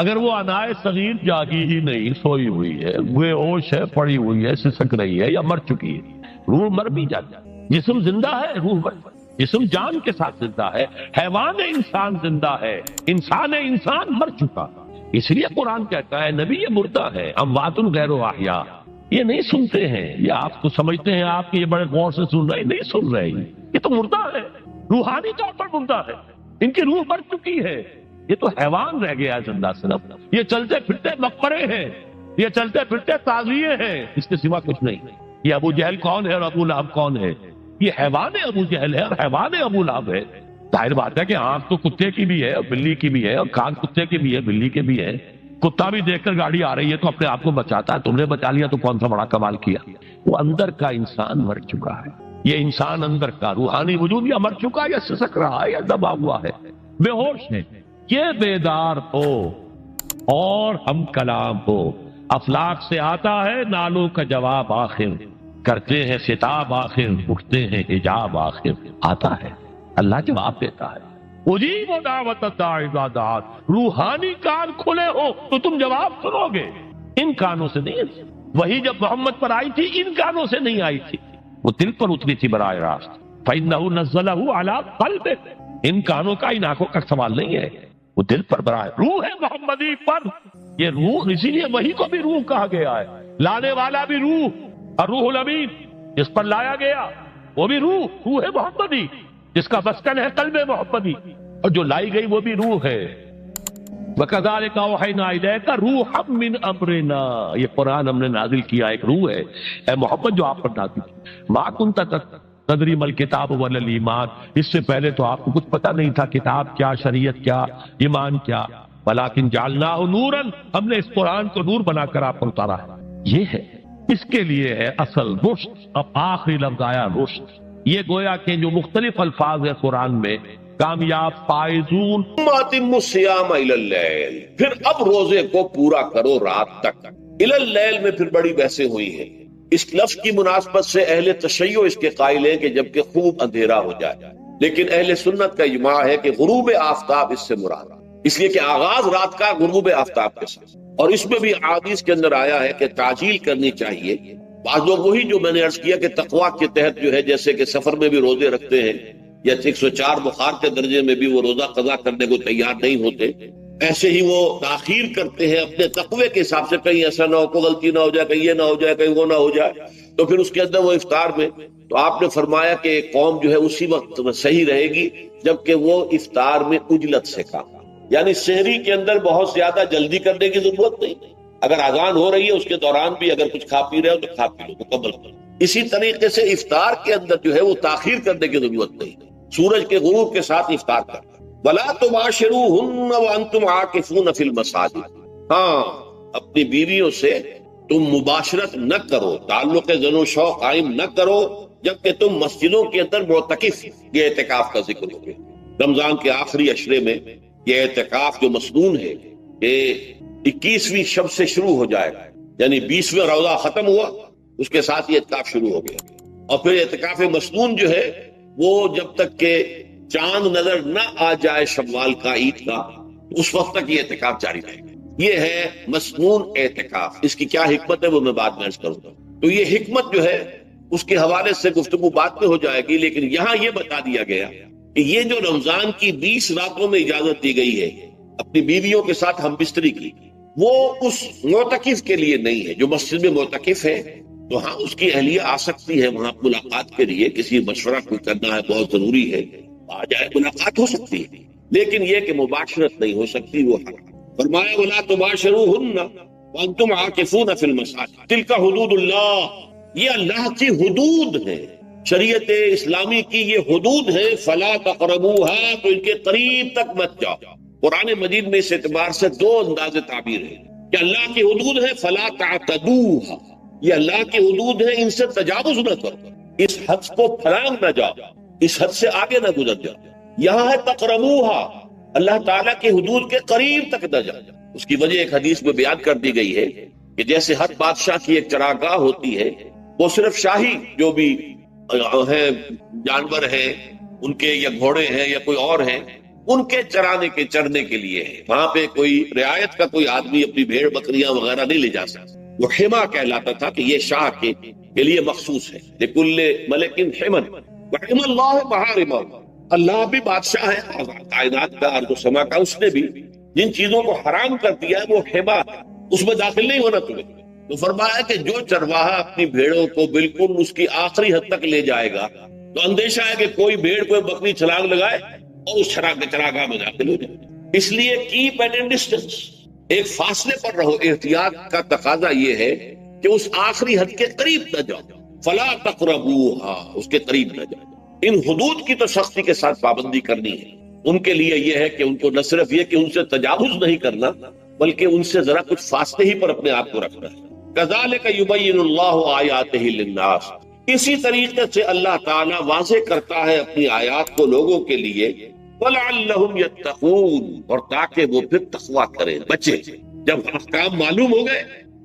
اگر وہ انائے صغیر جاگی ہی نہیں، سوئی ہوئی ہے، بے ہوش ہے، پڑی ہوئی ہے، سسک رہی ہے یا مر چکی ہے، روح مر بھی جاتا ہے. جسم زندہ ہے، روح مر، جسم جان کے ساتھ زندہ ہے. حیوان انسان زندہ ہے، انسان مر چکا. اس لیے قرآن کہتا ہے نبی یہ مردہ ہے، اموات غیر احیاء. یہ نہیں سنتے ہیں، یہ آپ کو سمجھتے ہیں آپ کے یہ بڑے غور سے سن رہے ہیں، نہیں سن رہے ہیں. یہ تو مردہ ہے، روحانی طور پر مردہ ہے، ان کی روح مر چکی ہے. یہ تو حیوان رہ گیا ہے زندہ صرف. یہ چلتے پھرتے مقبرے ہیں، یہ چلتے پھرتے تعزیے ہیں، اس کے سوا کچھ نہیں. یہ ابو جہل کون ہے اور ابو لہب کون ہے؟ یہ حیوان ابو جہل ہے اور حیوان ابو لہب ہے. ظاہر بات ہے کہ آنکھ تو کتے کی بھی ہے اور بلی کی بھی ہے، اور کان کتے کے بھی ہے، بلی کے بھی ہے. کتا بھی دیکھ کر گاڑی آ رہی ہے تو اپنے آپ کو بچاتا ہے، تم نے بچا لیا تو کون سا بڑا کمال کیا۔ وہ اندر کا انسان مر چکا ہے، یہ انسان اندر کا روحانی وجود یا مر چکا ہے یا سسک رہا ہے یا دبا ہوا ہے، بے ہوش ہے۔ یہ بیدار ہو اور ہم کلام ہو، افلاک سے آتا ہے نالوں کا جواب آخر، کرتے ہیں خطاب آخر، اٹھتے ہیں حجاب آخر، آتا ہے اللہ جواب دیتا ہے۔ اجیب دعوت الداعی اذا دعان، روحانی کان کھلے ہو تو تم جواب سنو گے، ان کانوں سے نہیں۔ وہی جب محمد پر آئی تھی ان کانوں سے نہیں آئی تھی، وہ دل پر اتری تھی براہ راست۔ فإنه نزله على قلبه، ان کانوں کا ان آنکھوں کا سوال نہیں ہے، وہ دل پر براہ روح محمدی پر۔ یہ روح اسی لیے وہی کو بھی روح کہا گیا ہے، لانے والا بھی روح، اور روح الامین جس پر لایا گیا وہ بھی روح محمدی جس کا مسکن ہے قلب محمدی، اور جو لائی گئی وہ بھی روح ہے۔ وَكَذَلِكَ أَوْحَيْنَا إِلَيْكَ رُوحًا مِّنْ أَمْرِنَا، یہ قرآن ہم نے نازل کیا، ایک روح ہے اے محمد جو آپ پر نازل کی۔ مَا كُنْتَ تَدْرِي مَا الْكِتَابُ وَلَا الْإِيمَانُ، اس سے پہلے تو آپ کو کچھ پتہ نہیں تھا کتاب کیا، شریعت کیا، ایمان کیا۔ وَلَكِنْ جَعَلْنَاهُ نُورًا، ہم نے اس قرآن کو نور بنا کر آپ پر اتارا ہے۔ یہ ہے، اس کے لیے ہے اصل رشد۔ اب آخری لفظ آیا رشد، یہ گویا کہ جو مختلف الفاظ ہیں قرآن میں، کامیاب، فائزون۔ اتم الصیام الی اللیل، پھر اب روزے کو پورا کرو رات تک۔ الی اللیل میں پھر بڑی بحثیں ہوئی ہیں، اس لفظ کی مناسبت سے اہل تشیع اس کے قائل ہیں کہ جبکہ خوب اندھیرا ہو جائے، لیکن اہل سنت کا اجماع ہے کہ غروب آفتاب اس سے مراد، اس لیے کہ آغاز رات کا غروب آفتاب کے ساتھ، اور اس میں بھی احادیث کے اندر آیا ہے کہ تعجیل کرنی چاہیے۔ بعض لوگ وہی جو میں نے عرض کیا کہ تقویٰ کے تحت جو ہے، جیسے کہ سفر میں بھی روزے رکھتے ہیں، یا 104 بخار کے درجے میں بھی وہ روزہ قضا کرنے کو تیار نہیں ہوتے، ایسے ہی وہ تاخیر کرتے ہیں اپنے تقوی کے حساب سے، کہیں ایسا نہ ہو، کوئی غلطی نہ ہو جائے، کہیں یہ نہ ہو جائے، کہیں وہ نہ ہو جائے، تو پھر اس کے اندر وہ افطار میں، تو آپ نے فرمایا کہ قوم جو ہے اسی وقت صحیح رہے گی جبکہ وہ افطار میں عجلت سے کام، یعنی سحری کے اندر بہت زیادہ جلدی کرنے کی ضرورت نہیں، اگر اذان ہو رہی ہے اس کے دوران بھی اگر کچھ کھا پی رہے ہو تو کھا پی لو، مکمل کرو۔ اسی طریقے سے افطار کے اندر جو ہے وہ تاخیر کرنے کی ضرورت نہیں، سورج کے غروب کے ساتھ افطار کرنا۔ وَلَا تُبَاشِرُوهُنَّ وَأَنْتُمْ عَاكِفُونَ فِي الْمَسَاجِدِ، ہاں اپنی بیویوں سے تم مباشرت نہ کرو، تعلق زن و شوق قائم نہ کرو جبکہ تم مسجدوں کے اندر معتکف۔ یہ اعتکاف کا ذکر ہو گیا رمضان کے آخری عشرے میں، یہ اعتکاف جو مسنون ہے کہ 21ویں شب سے شروع ہو جائے گا، یعنی 20واں روزہ ختم ہوا اس کے ساتھ یہ اعتکاف شروع ہو گیا، اور پھر اعتکاف مسنون جو ہے وہ جب تک کہ چاند نظر نہ آ جائے شوال کا، عید کا، اس وقت تک یہ اعتکاف جاری رہے گا۔ یہ ہے مسنون اعتکاف، اس کی کیا حکمت ہے وہ میں بعد میں عرض کروں گا، تو یہ حکمت جو ہے اس کے حوالے سے گفتگو بعد میں ہو جائے گی، لیکن یہاں یہ بتا دیا گیا کہ یہ جو رمضان کی 20 راتوں میں اجازت دی گئی ہے اپنی بیویوں کے ساتھ ہم بستری کی، وہ اس معتکف کے لیے نہیں ہے۔ جو مسجد میں معتکف ہے تو ہاں اس کی اہلیہ آ سکتی ہے وہاں ملاقات کے لیے، کسی مشورہ کوئی کرنا ہے بہت ضروری ہے، آ جائے، ملاقات ہو سکتی ہے، لیکن یہ کہ مباشرت نہیں ہو سکتی، وہ حرام۔ فرمایا وَلَا تُبَاشِرُوهُنَّ وَأَنْتُمْ عَاكِفُونَ فِي الْمَسَاجِدِ تِلْكَ حُدُودُ اللَّهِ، یہ اللہ کی حدود ہے، شریعت اسلامی کی یہ حدود ہے، فَلَا تَقْرَبُوهَا، تو ان کے قریب تک مت جاؤ۔ قرآن مجید میں اس اعتبار سے دو انداز تعبیر ہے کہ اللہ کی حدود ہے فَلَا تَعْتَدُوهَا، یہ اللہ کی حدود ہے، ان سے تجاوز نہ کرو، اس حد کو پھلانگ نہ جاؤ، اس حد سے آگے نہ گزر جاؤ۔ یہاں ہے تقربوہا، اللہ تعالیٰ کی حدود کے قریب تک نہ جاؤ۔ اس کی وجہ ایک حدیث میں بیان کر دی گئی ہے کہ جیسے ہر بادشاہ کی ایک چراگاہ ہوتی ہے، وہ صرف شاہی جو بھی ہیں جانور ہیں ان کے، یا گھوڑے ہیں یا کوئی اور ہیں، ان کے چرنے کے لیے ہے، وہاں پہ کوئی رعایت کا کوئی آدمی اپنی بھیڑ بکریاں وغیرہ نہیں لے جا سکتا، وہ حما کہلاتا تھا کہ یہ شاہ کے لیے مخصوص ہے، لکل ملک حمن وحم اللہ محارم، اللہ بھی بادشاہ ہے کائنات کا، ارض و سما کا، اس نے بھی جن چیزوں کو حرام کر دیا ہے وہ حما ہے، اس میں داخل نہیں ہونا تمہیں۔ تو فرمایا کہ جو چرواہا اپنی بھیڑوں کو بالکل اس کی آخری حد تک لے جائے گا تو اندیشہ ہے کہ کوئی بھیڑ کوئی بکری چھلانگ لگائے اور اس چراگاہ میں داخل ہو جائے، اس لیے کیپ ایٹ اے ڈسٹینس، ایک فاصلے پر رہو۔ احتیاط کا تقاضا یہ ہے کہ اس آخری حد کے قریب نہ جاؤ، فلا تقربوہا، اس کے قریب نہ جاؤ۔ ان حدود کی تو سختی کے ساتھ پابندی کرنی ہے، ان کے لیے یہ ہے کہ ان کو نہ صرف یہ کہ ان سے تجاوز نہیں کرنا، بلکہ ان سے ذرا کچھ فاصلے ہی پر اپنے آپ کو رکھنا ہے. کذالک یبین اللہ آیاتہ للناس، اسی طریقے سے اللہ تعالیٰ واضح کرتا ہے اپنی آیات کو لوگوں کے لیے. وَلَعَلَّهُمْ يَتَّقُونَ، اور تاکہ وہ پھر تقویٰ کریں، بچیں. جب احکام معلوم ہو گئے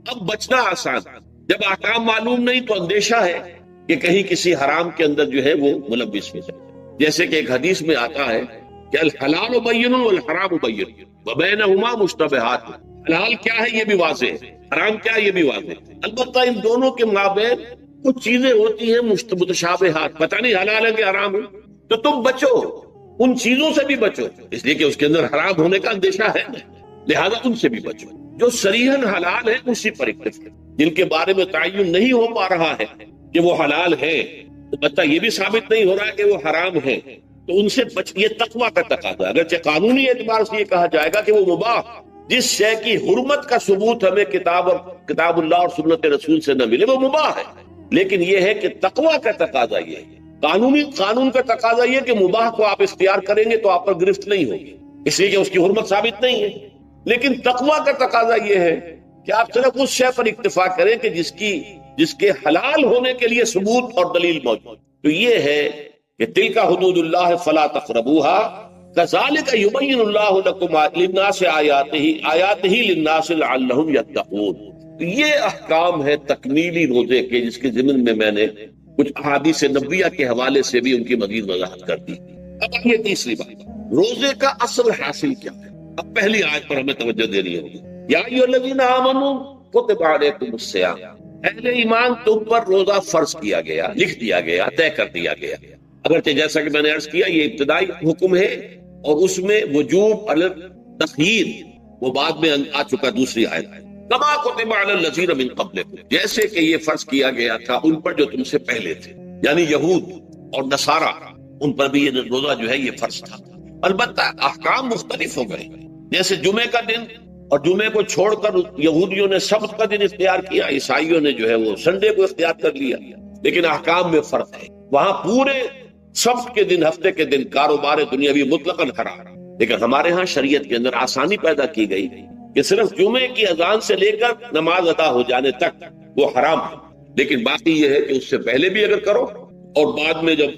اب بچنا آسان. جب احکام معلوم نہیں تو اندیشہ ہے کہ کہیں کسی حرام کے اندر جو ہے وہ ملوث ہو جائے. جیسے کہ ایک حدیث میں آتا ہے کہ الحلال بین والحرام بین وبینہما مشتبہات، حلال کیا ہے یہ بھی واضح ہے، حرام کیا ہے یہ بھی واضح ہے. البتہ ان دونوں کے مابین کچھ چیزیں ہوتی ہیں متشابہات، پتہ نہیں حلال ہے کہ حرام ہے، تو تم بچو، ان چیزوں سے بھی بچو، اس لیے کہ اس کے اندر حرام ہونے کا اندیشہ ہے، لہذا ان سے بھی بچو. جو صریحاً حلال ہے اسی پر اکتفا، جن کے بارے میں تعین نہیں ہو پا رہا ہے کہ وہ حلال ہے، البتہ یہ بھی ثابت نہیں ہو رہا ہے کہ وہ حرام ہے، تو ان سے یہ تقویٰ کا تقاضا. اگرچہ قانونی اعتبار سے یہ کہا جائے گا کہ وہ مباح، جس شے کی حرمت کا ثبوت ہمیں کتاب اللہ اور سنت رسول سے نہ ملے وہ مباح ہے، لیکن یہ ہے کہ تقویٰ کا تقاضا یہ ہے. قانون کا تقاضا یہ کہ مباح کو آپ اختیار کریں گے تو آپ پر گرفت نہیں ہوگی، اس لیے کہ اس کی حرمت ثابت نہیں ہے. لیکن تقویٰ کا تقاضا یہ ہے کہ آپ صرف اس شے پر اکتفا کریں کہ جس کے حلال ہونے کے لیے ثبوت اور دلیل موجود. تو یہ ہے کہ تلک حدود اللہ فلا تقربوها کذالک یبین اللہ لکم للناس آیاتہ للناس لعلہم یتقون. یہ احکام ہے تکمیلی روزے کے، جس کے ضمن میں میں نے کچھ احادیث نبویہ کے حوالے سے بھی ان کی مزید وضاحت کر دی. اب یہ تیسری بات، روزے کا اصل حاصل کیا ہے. اب پہلی آیت پر ہمیں توجہ دینی ہوگی. یا ایھا الذین آمنوا کتب علیکم الصیام، اہل ایمان تم پر روزہ فرض کیا گیا، لکھ دیا گیا، طے کر دیا گیا. اگرچہ جیسا کہ میں نے عرض کیا یہ ابتدائی حکم ہے اور اس میں وجوب علی التخییر وہ بعد میں آ چکا دوسری آیت. کما کتب علی الذین من قبلکم، جیسے کہ یہ فرض کیا گیا تھا ان پر جو تم سے پہلے تھے، یعنی یہود اور نصارہ، ان پر بھی یہ روزہ جو ہے یہ فرض تھا. البتہ احکام مختلف ہو گئے، جیسے جمعے کا دن اور جمعے کو چھوڑ کر یہودیوں نے سبت کا دن اختیار کیا، عیسائیوں نے جو ہے وہ سنڈے کو اختیار کر لیا، لیکن احکام میں فرق ہے. وہاں پورے سبت کے دن، ہفتے کے دن کاروبار دنیاوی مطلقاً حرام، لیکن ہمارے ہاں شریعت کے اندر آسانی پیدا کی گئی کہ صرف جمعے کی اذان سے لے کر نماز ادا ہو جانے تک وہ حرام ہے، لیکن باقی یہ ہے کہ اس سے پہلے بھی اگر کرو اور بعد میں جب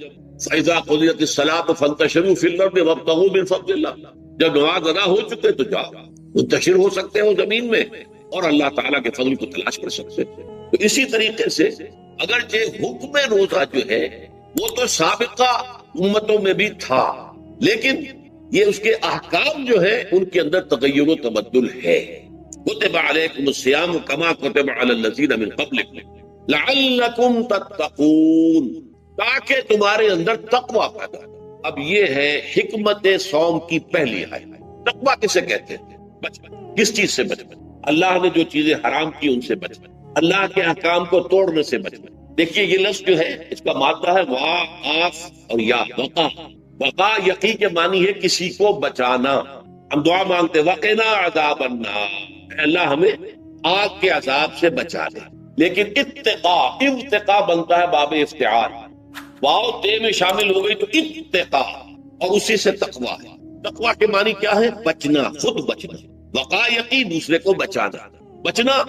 فَإِذَا قُضِيَتِ الصَّلَاةُ فَانتَشِرُوا فِي الْأَرْضِ وَابْتَغُوا مِن فَضْلِ اللَّهِ، جب نماز ادا ہو چکے تو جاؤ منتشر ہو سکتے ہو زمین میں اور اللہ تعالیٰ کے فضل کو تلاش کر سکتے. تو اسی طریقے سے اگرچہ حکم روزہ جو ہے وہ تو سابقہ امتوں میں بھی تھا، لیکن یہ اس کے احکام جو ہے ان کے اندر تغیر و تبدل ہے. کتب علیکم الصیام کما کتب علی الذین من قبلکم لعلکم تتقون، تاکہ تمہارے اندر تقوی پیدا ہو. اب یہ ہے حکمت صوم کی پہلی آیت. تقوی کسے کہتے ہیں؟ بچپن. کس چیز سے بچپن؟ اللہ نے جو چیزیں حرام کی ان سے بچپن، اللہ کے احکام کو توڑنے سے بچپن. دیکھیے یہ لفظ جو ہے اس کا مادہ ہے وا، آف اور یا، وقا. وقا یقی کے معنی ہے کسی کو بچانا. ہم دعا مانگتے وقنا عذاب النار، اللہ ہمیں آگ کے عذاب سے بچا لے. لیکن اتقا بنتا ہے باب افتعال، واو تے میں شامل ہو گئی تو اتقا، اور اسی سے تقوی ہے. تقوی کے معنی کیا ہے؟ بچنا، خود بچنا. وقا یقی دوسرے کو بچانا. بچنا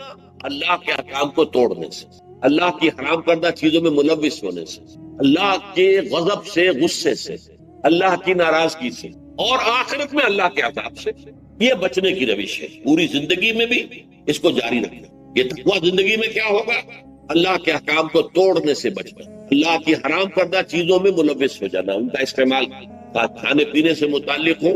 اللہ کے احکام کو توڑنے سے، اللہ کی حرام کردہ چیزوں میں ملوث ہونے سے، اللہ کے غضب سے، غصے سے، اللہ کی ناراضگی سے، اور آخرت میں اللہ کے عذاب سے. یہ بچنے کی روش ہے. پوری زندگی میں بھی اس کو جاری رکھنا. یہ تقویٰ زندگی میں کیا ہوگا؟ اللہ کے احکام کو توڑنے سے بچنا، اللہ کی حرام کردہ چیزوں میں ملوث ہو جانا، ان کا استعمال کھانے پینے سے متعلق ہو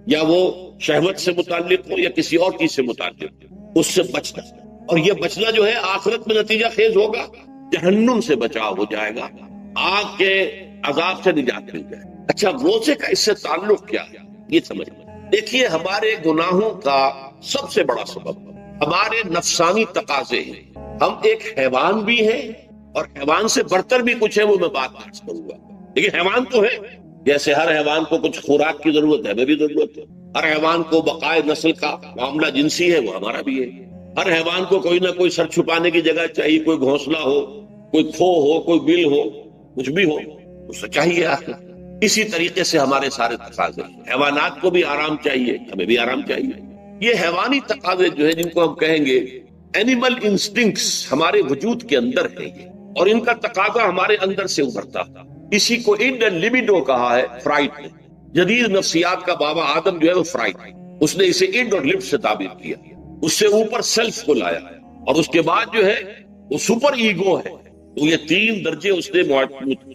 یا وہ شہوت سے متعلق ہو یا کسی اور چیز سے متعلق ہو، اس سے بچنا. اور یہ بچنا جو ہے آخرت میں نتیجہ خیز ہوگا، جہنم سے بچاؤ ہو جائے گا، آگ کے عذاب سے نجات مل جائے. اچھا روزے کا اس سے تعلق کیا ہے یہ سمجھ لیں. دیکھیے ہمارے گناہوں کا سب سے بڑا سبب ہمارے نفسانی تقاضے ہیں. ہم ایک حیوان بھی ہیں اور حیوان سے برتر بھی کچھ ہے، وہ میں بات کروں گا. لیکن حیوان تو ہے، جیسے ہر حیوان کو کچھ خوراک کی ضرورت ہے، ہمیں بھی ضرورت ہے. ہر حیوان کو بقائے نسل کا معاملہ جنسی ہے، وہ ہمارا بھی ہے. ہر حیوان کو کوئی نہ کوئی سر چھپانے کی جگہ چاہیے، کوئی گھونسلہ ہو، کوئی کھو ہو، کوئی بل ہو، کچھ بھی ہو اس سے چاہیے آخر. اسی طریقے سے ہمارے سارے تقاضے، حیوانات کو بھی آرام چاہیے، ہمیں بھی آرام چاہیے. یہ حیوانی تقاضے جو ہے جن کو ہم کہیں گے اینیمل انسٹنکٹس ہمارے وجود کے اندر ہے یہ، اور ان کا تقاضا ہمارے اندر سے ابھرتا، اسی کو اڈ اینڈ لیبیڈو کہا ہے فرائڈ نے۔ جدید نفسیات کا بابا آدم جو ہے وہ فرائڈ، اس نے اسے اڈ اور لب سے تعبیر کیا، اس سے اوپر سیلف کو لایا، اور اس کے بعد جو ہے وہ سپر ایگو ہے۔ تو یہ 3 درجے اس نے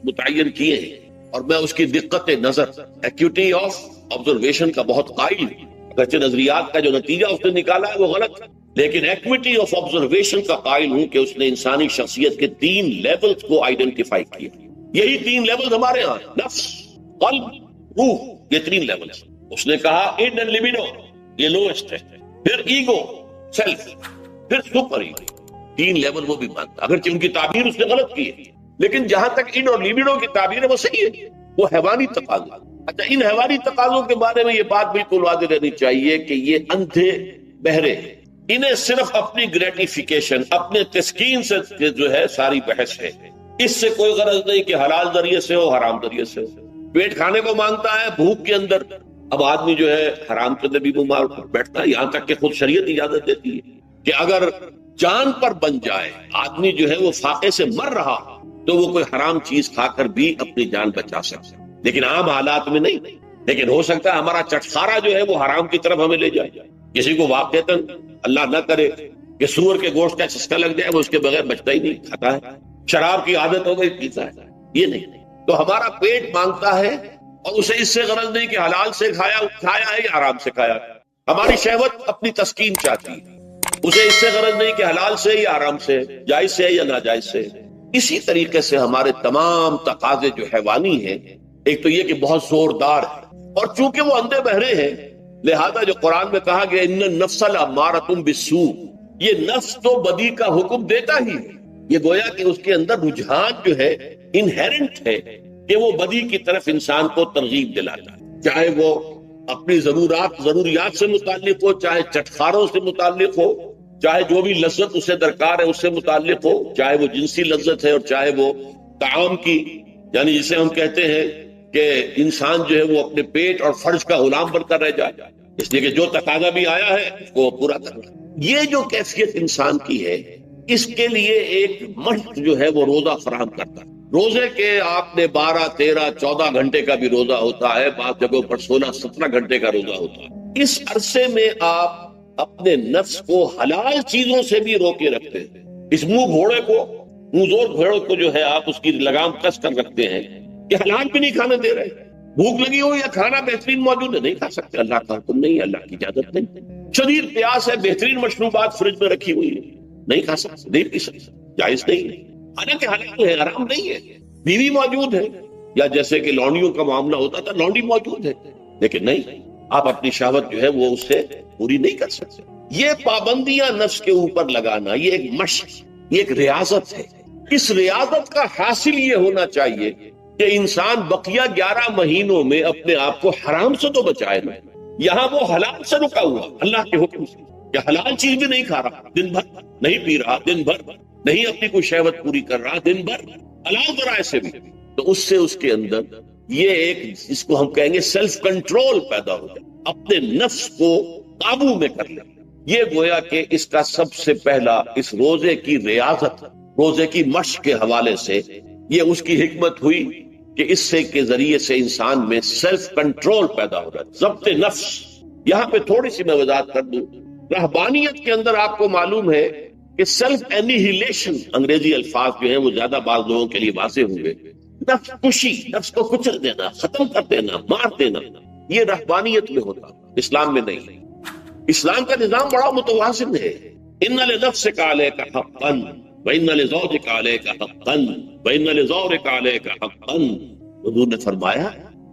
متعین کیے ہیں، اور میں اس کی دقت نظر ایکیوٹی آف آبزرویشن کا بہت قائل ہوں۔ اگرچہ نظریات کا جو نتیجہ اس نے نکالا ہے وہ غلط ہے، لیکن ایکویٹی آف آبزرویشن کا قائل ہوں کہ اس نے انسانی شخصیت کے 3 لیولز کو آئیڈینٹیفائی کیا۔ یہی 3 لیولز ہمارے ہاں، نفس، قلب، روح، یہ 3 لیولز۔ اس نے کہا اڈ اینڈ لیبیڈو یہ لوسٹ ہے، پھر ایگو، سیلف، پھر سپر ایگو۔ 3 لیول وہ بھی مانتا، اگرچہ ان کی تعبیر اس نے غلط کی ہے، لیکن جہاں تک اڈ اور لیبیڈو کی تعبیر ہے وہ صحیح ہے، وہ حیوانی تقاضا۔ اچھا، ان حیوانی تقاضوں کے بارے میں یہ بات بالکل واضح رہنی چاہیے کہ یہ اندھے بہرے ہیں، انہیں صرف اپنی گریٹیفیکیشن، اپنے تسکین سے جو ہے ساری بحث ہے، اس سے کوئی غرض نہیں کہ حلال ذریعے سے ہو حرام ذریعے سے ہو۔ پیٹ کھانے کو مانگتا ہے بھوک کے اندر، اب آدمی جو ہے حرام کے اندر بھی بیمار بیٹھتا ہے، یہاں تک کہ خود شریعت اجازت دیتی ہے کہ اگر جان پر بن جائے آدمی جو ہے وہ فاقے سے مر رہا تو وہ کوئی حرام چیز کھا کر بھی اپنی جان بچا سکتا ہے، لیکن عام حالات میں نہیں۔ لیکن ہو سکتا ہے ہمارا چٹخارا جو ہے وہ حرام کی طرف ہمیں لے جائے، کسی کو واقعتاً اللہ نہ کرے کہ سور کے گوشت کا چسکا لگ جائے، وہ اس کے بغیر بچتا ہی نہیں، کھاتا ہے، شراب کی عادت ہو گئی پیتا ہے، یہ نہیں۔ تو ہمارا پیٹ مانگتا ہے، اور اسے اس سے غرض نہیں کہ حلال سے کھایا ہے یا حرام سے کھایا ہے۔ ہماری شہوت اپنی تسکین چاہتی ہے، اسے اس سے غرض نہیں کہ حلال سے یا حرام سے، جائز سے یا ناجائز سے۔ اسی طریقے سے ہمارے تمام تقاضے جو حیوانی ہیں، ایک تو یہ کہ بہت زوردار ہے، اور چونکہ وہ اندھے بہرے ہیں لہذا جو قرآن میں کہا گیا ان النفس لامارۃ بالسوء، یہ نفس تو بدی کا حکم دیتا ہی ہے، یہ گویا کہ اس کے اندر رجحان جو ہے انہیرنٹ ہے کہ وہ بدی کی طرف انسان کو ترغیب دلاتا ہے، چاہے وہ اپنی ضروریات سے متعلق ہو، چاہے چٹخاروں سے متعلق ہو، چاہے جو بھی لذت اسے درکار ہے اس سے متعلق ہو، چاہے وہ جنسی لذت ہے اور چاہے وہ طعام کی، یعنی جسے ہم کہتے ہیں کہ انسان جو ہے وہ اپنے پیٹ اور فرج کا غلام بن کر رہ جائے، اس لیے کہ جو تقاضا بھی آیا ہے اس کو پورا کرنا۔ یہ جو کیفیت انسان کی ہے، اس کے لیے ایک مشق جو ہے وہ روزہ فراہم کرتا ہے۔ روزے کے آپ نے 12، 13، 14 گھنٹے کا بھی روزہ ہوتا ہے، بعض جگہوں پر 16، 17 گھنٹے کا روزہ ہوتا ہے۔ اس عرصے میں آپ اپنے نفس کو حلال چیزوں سے بھی روکے رکھتے ہیں۔ اس منہ زور گھوڑے کو جو ہے آپ اس کی لگام کس کر رکھتے ہیں کہ حلال بھی نہیں کھانے دے رہے، بھوک لگی ہو یا کھانا بہترین موجود ہے نہیں کھا سکتے، اللہ کا حکم نہیں ہے، اللہ کی اجازت نہیں، شدید پیاس ہے، بہترین مشروبات فریج میں رکھی ہوئی ہے، نہیں کھا سکتے، نہیں پی سکتے، جائز نہیں ہے، حالانکہ حلال ہے، حرام نہیں ہے۔ بیوی موجود ہے، یا جیسے کہ لونڈیوں کا معاملہ ہوتا تھا، لونڈی موجود ہے، لیکن نہیں، آپ اپنی شہوت جو ہے وہ اس سے پوری نہیں کر سکتے۔ یہ پابندیاں نفس کے اوپر لگانا، یہ ایک مشق، یہ ایک ریاضت ہے۔ اس ریاضت کا حاصل یہ ہونا چاہیے کہ انسان بقیہ 11 مہینوں میں اپنے آپ کو حرام سے تو بچائے نا، یہاں وہ حلال سے رکا ہوا اللہ کے حکم سے، کہ حلال چیز بھی نہیں کھا رہا، دن بھر نہیں پی رہا، دن بھر نہیں اپنی کوئی شہوت پوری کر رہا، دن بھر حلال ذرائع سے بھی، تو اس سے اس کے اندر یہ ایک اس کو ہم کہیں گے سیلف کنٹرول پیدا ہو جائے، اپنے نفس کو قابو میں کر لے۔ یہ گویا کہ اس کا سب سے پہلا اس روزے کی ریاضت، روزے کی مشق کے حوالے سے یہ اس کی حکمت ہوئی کہ اس سے کے ذریعے سے انسان میں سیلف کنٹرول پیدا ہو رہا ہے، ضبط نفس۔ یہاں پہ تھوڑی سی میں وضاحت کر دوں، رہبانیت کے اندر آپ کو معلوم ہے کہ سیلف اینیہیلیشن، انگریزی الفاظ جو ہیں وہ زیادہ بعض لوگوں کے لیے واضح ہوں گے، نفس کشی، نفس کو کچل دینا، ختم کر دینا، مار دینا، یہ رہبانیت میں ہوتا، اسلام میں نہیں۔ اسلام کا نظام بڑا متوازن ہے، ان لنفسک علیک حقا وان لزوجک علیک حقا وان لزورک علیک حقا۔ حضور نے فرمایا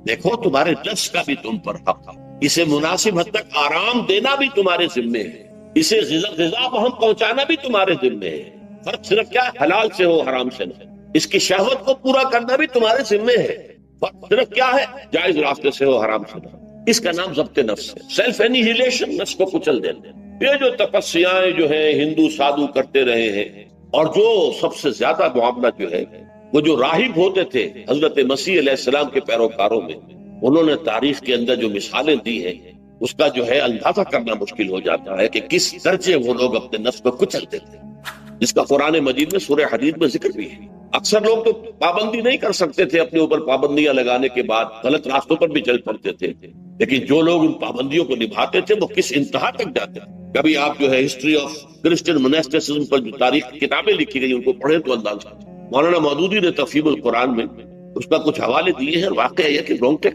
دیکھو تمہارے نفس کا بھی تم پر حق، اسے مناسب حد تک آرام دینا بھی تمہارے ذمے ہے، اسے غذا کو ہم پہنچانا بھی تمہارے ذمے ہے، فرق صرف کیا ہے، حلال سے ہو حرام سے نہ، اس کی شہوت کو پورا کرنا بھی تمہارے ذمے ہے، فرق صرف کیا ہے، جائز راستے سے ہو حرام سے نہ۔ اس کا نام ضبط نفس ہے، سیلف اینیہیلیشن، نفس کو کچل دینا۔ یہ جو تپسیاں جو ہیں ہندو سادھو کرتے رہے ہیں، اور جو سب سے زیادہ معاملہ جو ہے وہ جو راہب ہوتے تھے حضرت مسیح علیہ السلام کے پیروکاروں میں، انہوں نے تاریخ کے اندر جو مثالیں دی ہیں اس کا جو ہے اندازہ کرنا مشکل ہو جاتا ہے کہ کس درجے وہ لوگ اپنے نفس کو کچلتے تھے، جس کا قرآن مجید میں سورہ حدید میں ذکر بھی ہے۔ اکثر لوگ تو پابندی نہیں کر سکتے تھے، اپنے اوپر پابندیاں لگانے کے بعد غلط راستوں پر بھی چل پڑتے تھے، لیکن جو لوگ ان پابندیوں کو نبھاتے تھے وہ کس انتہا تک جاتے تھے۔ کبھی آپ جو ہے ہسٹری آف کرسچن مناسٹسزم پر جو تاریخ کی کتابیں لکھی گئی ان کو پڑھیں تو اندازہ۔ مولانا مودودی نے تفہیم القرآن میں اس کا کچھ حوالے دیے ہیں، اور واقعہ یہ کہ رونگٹے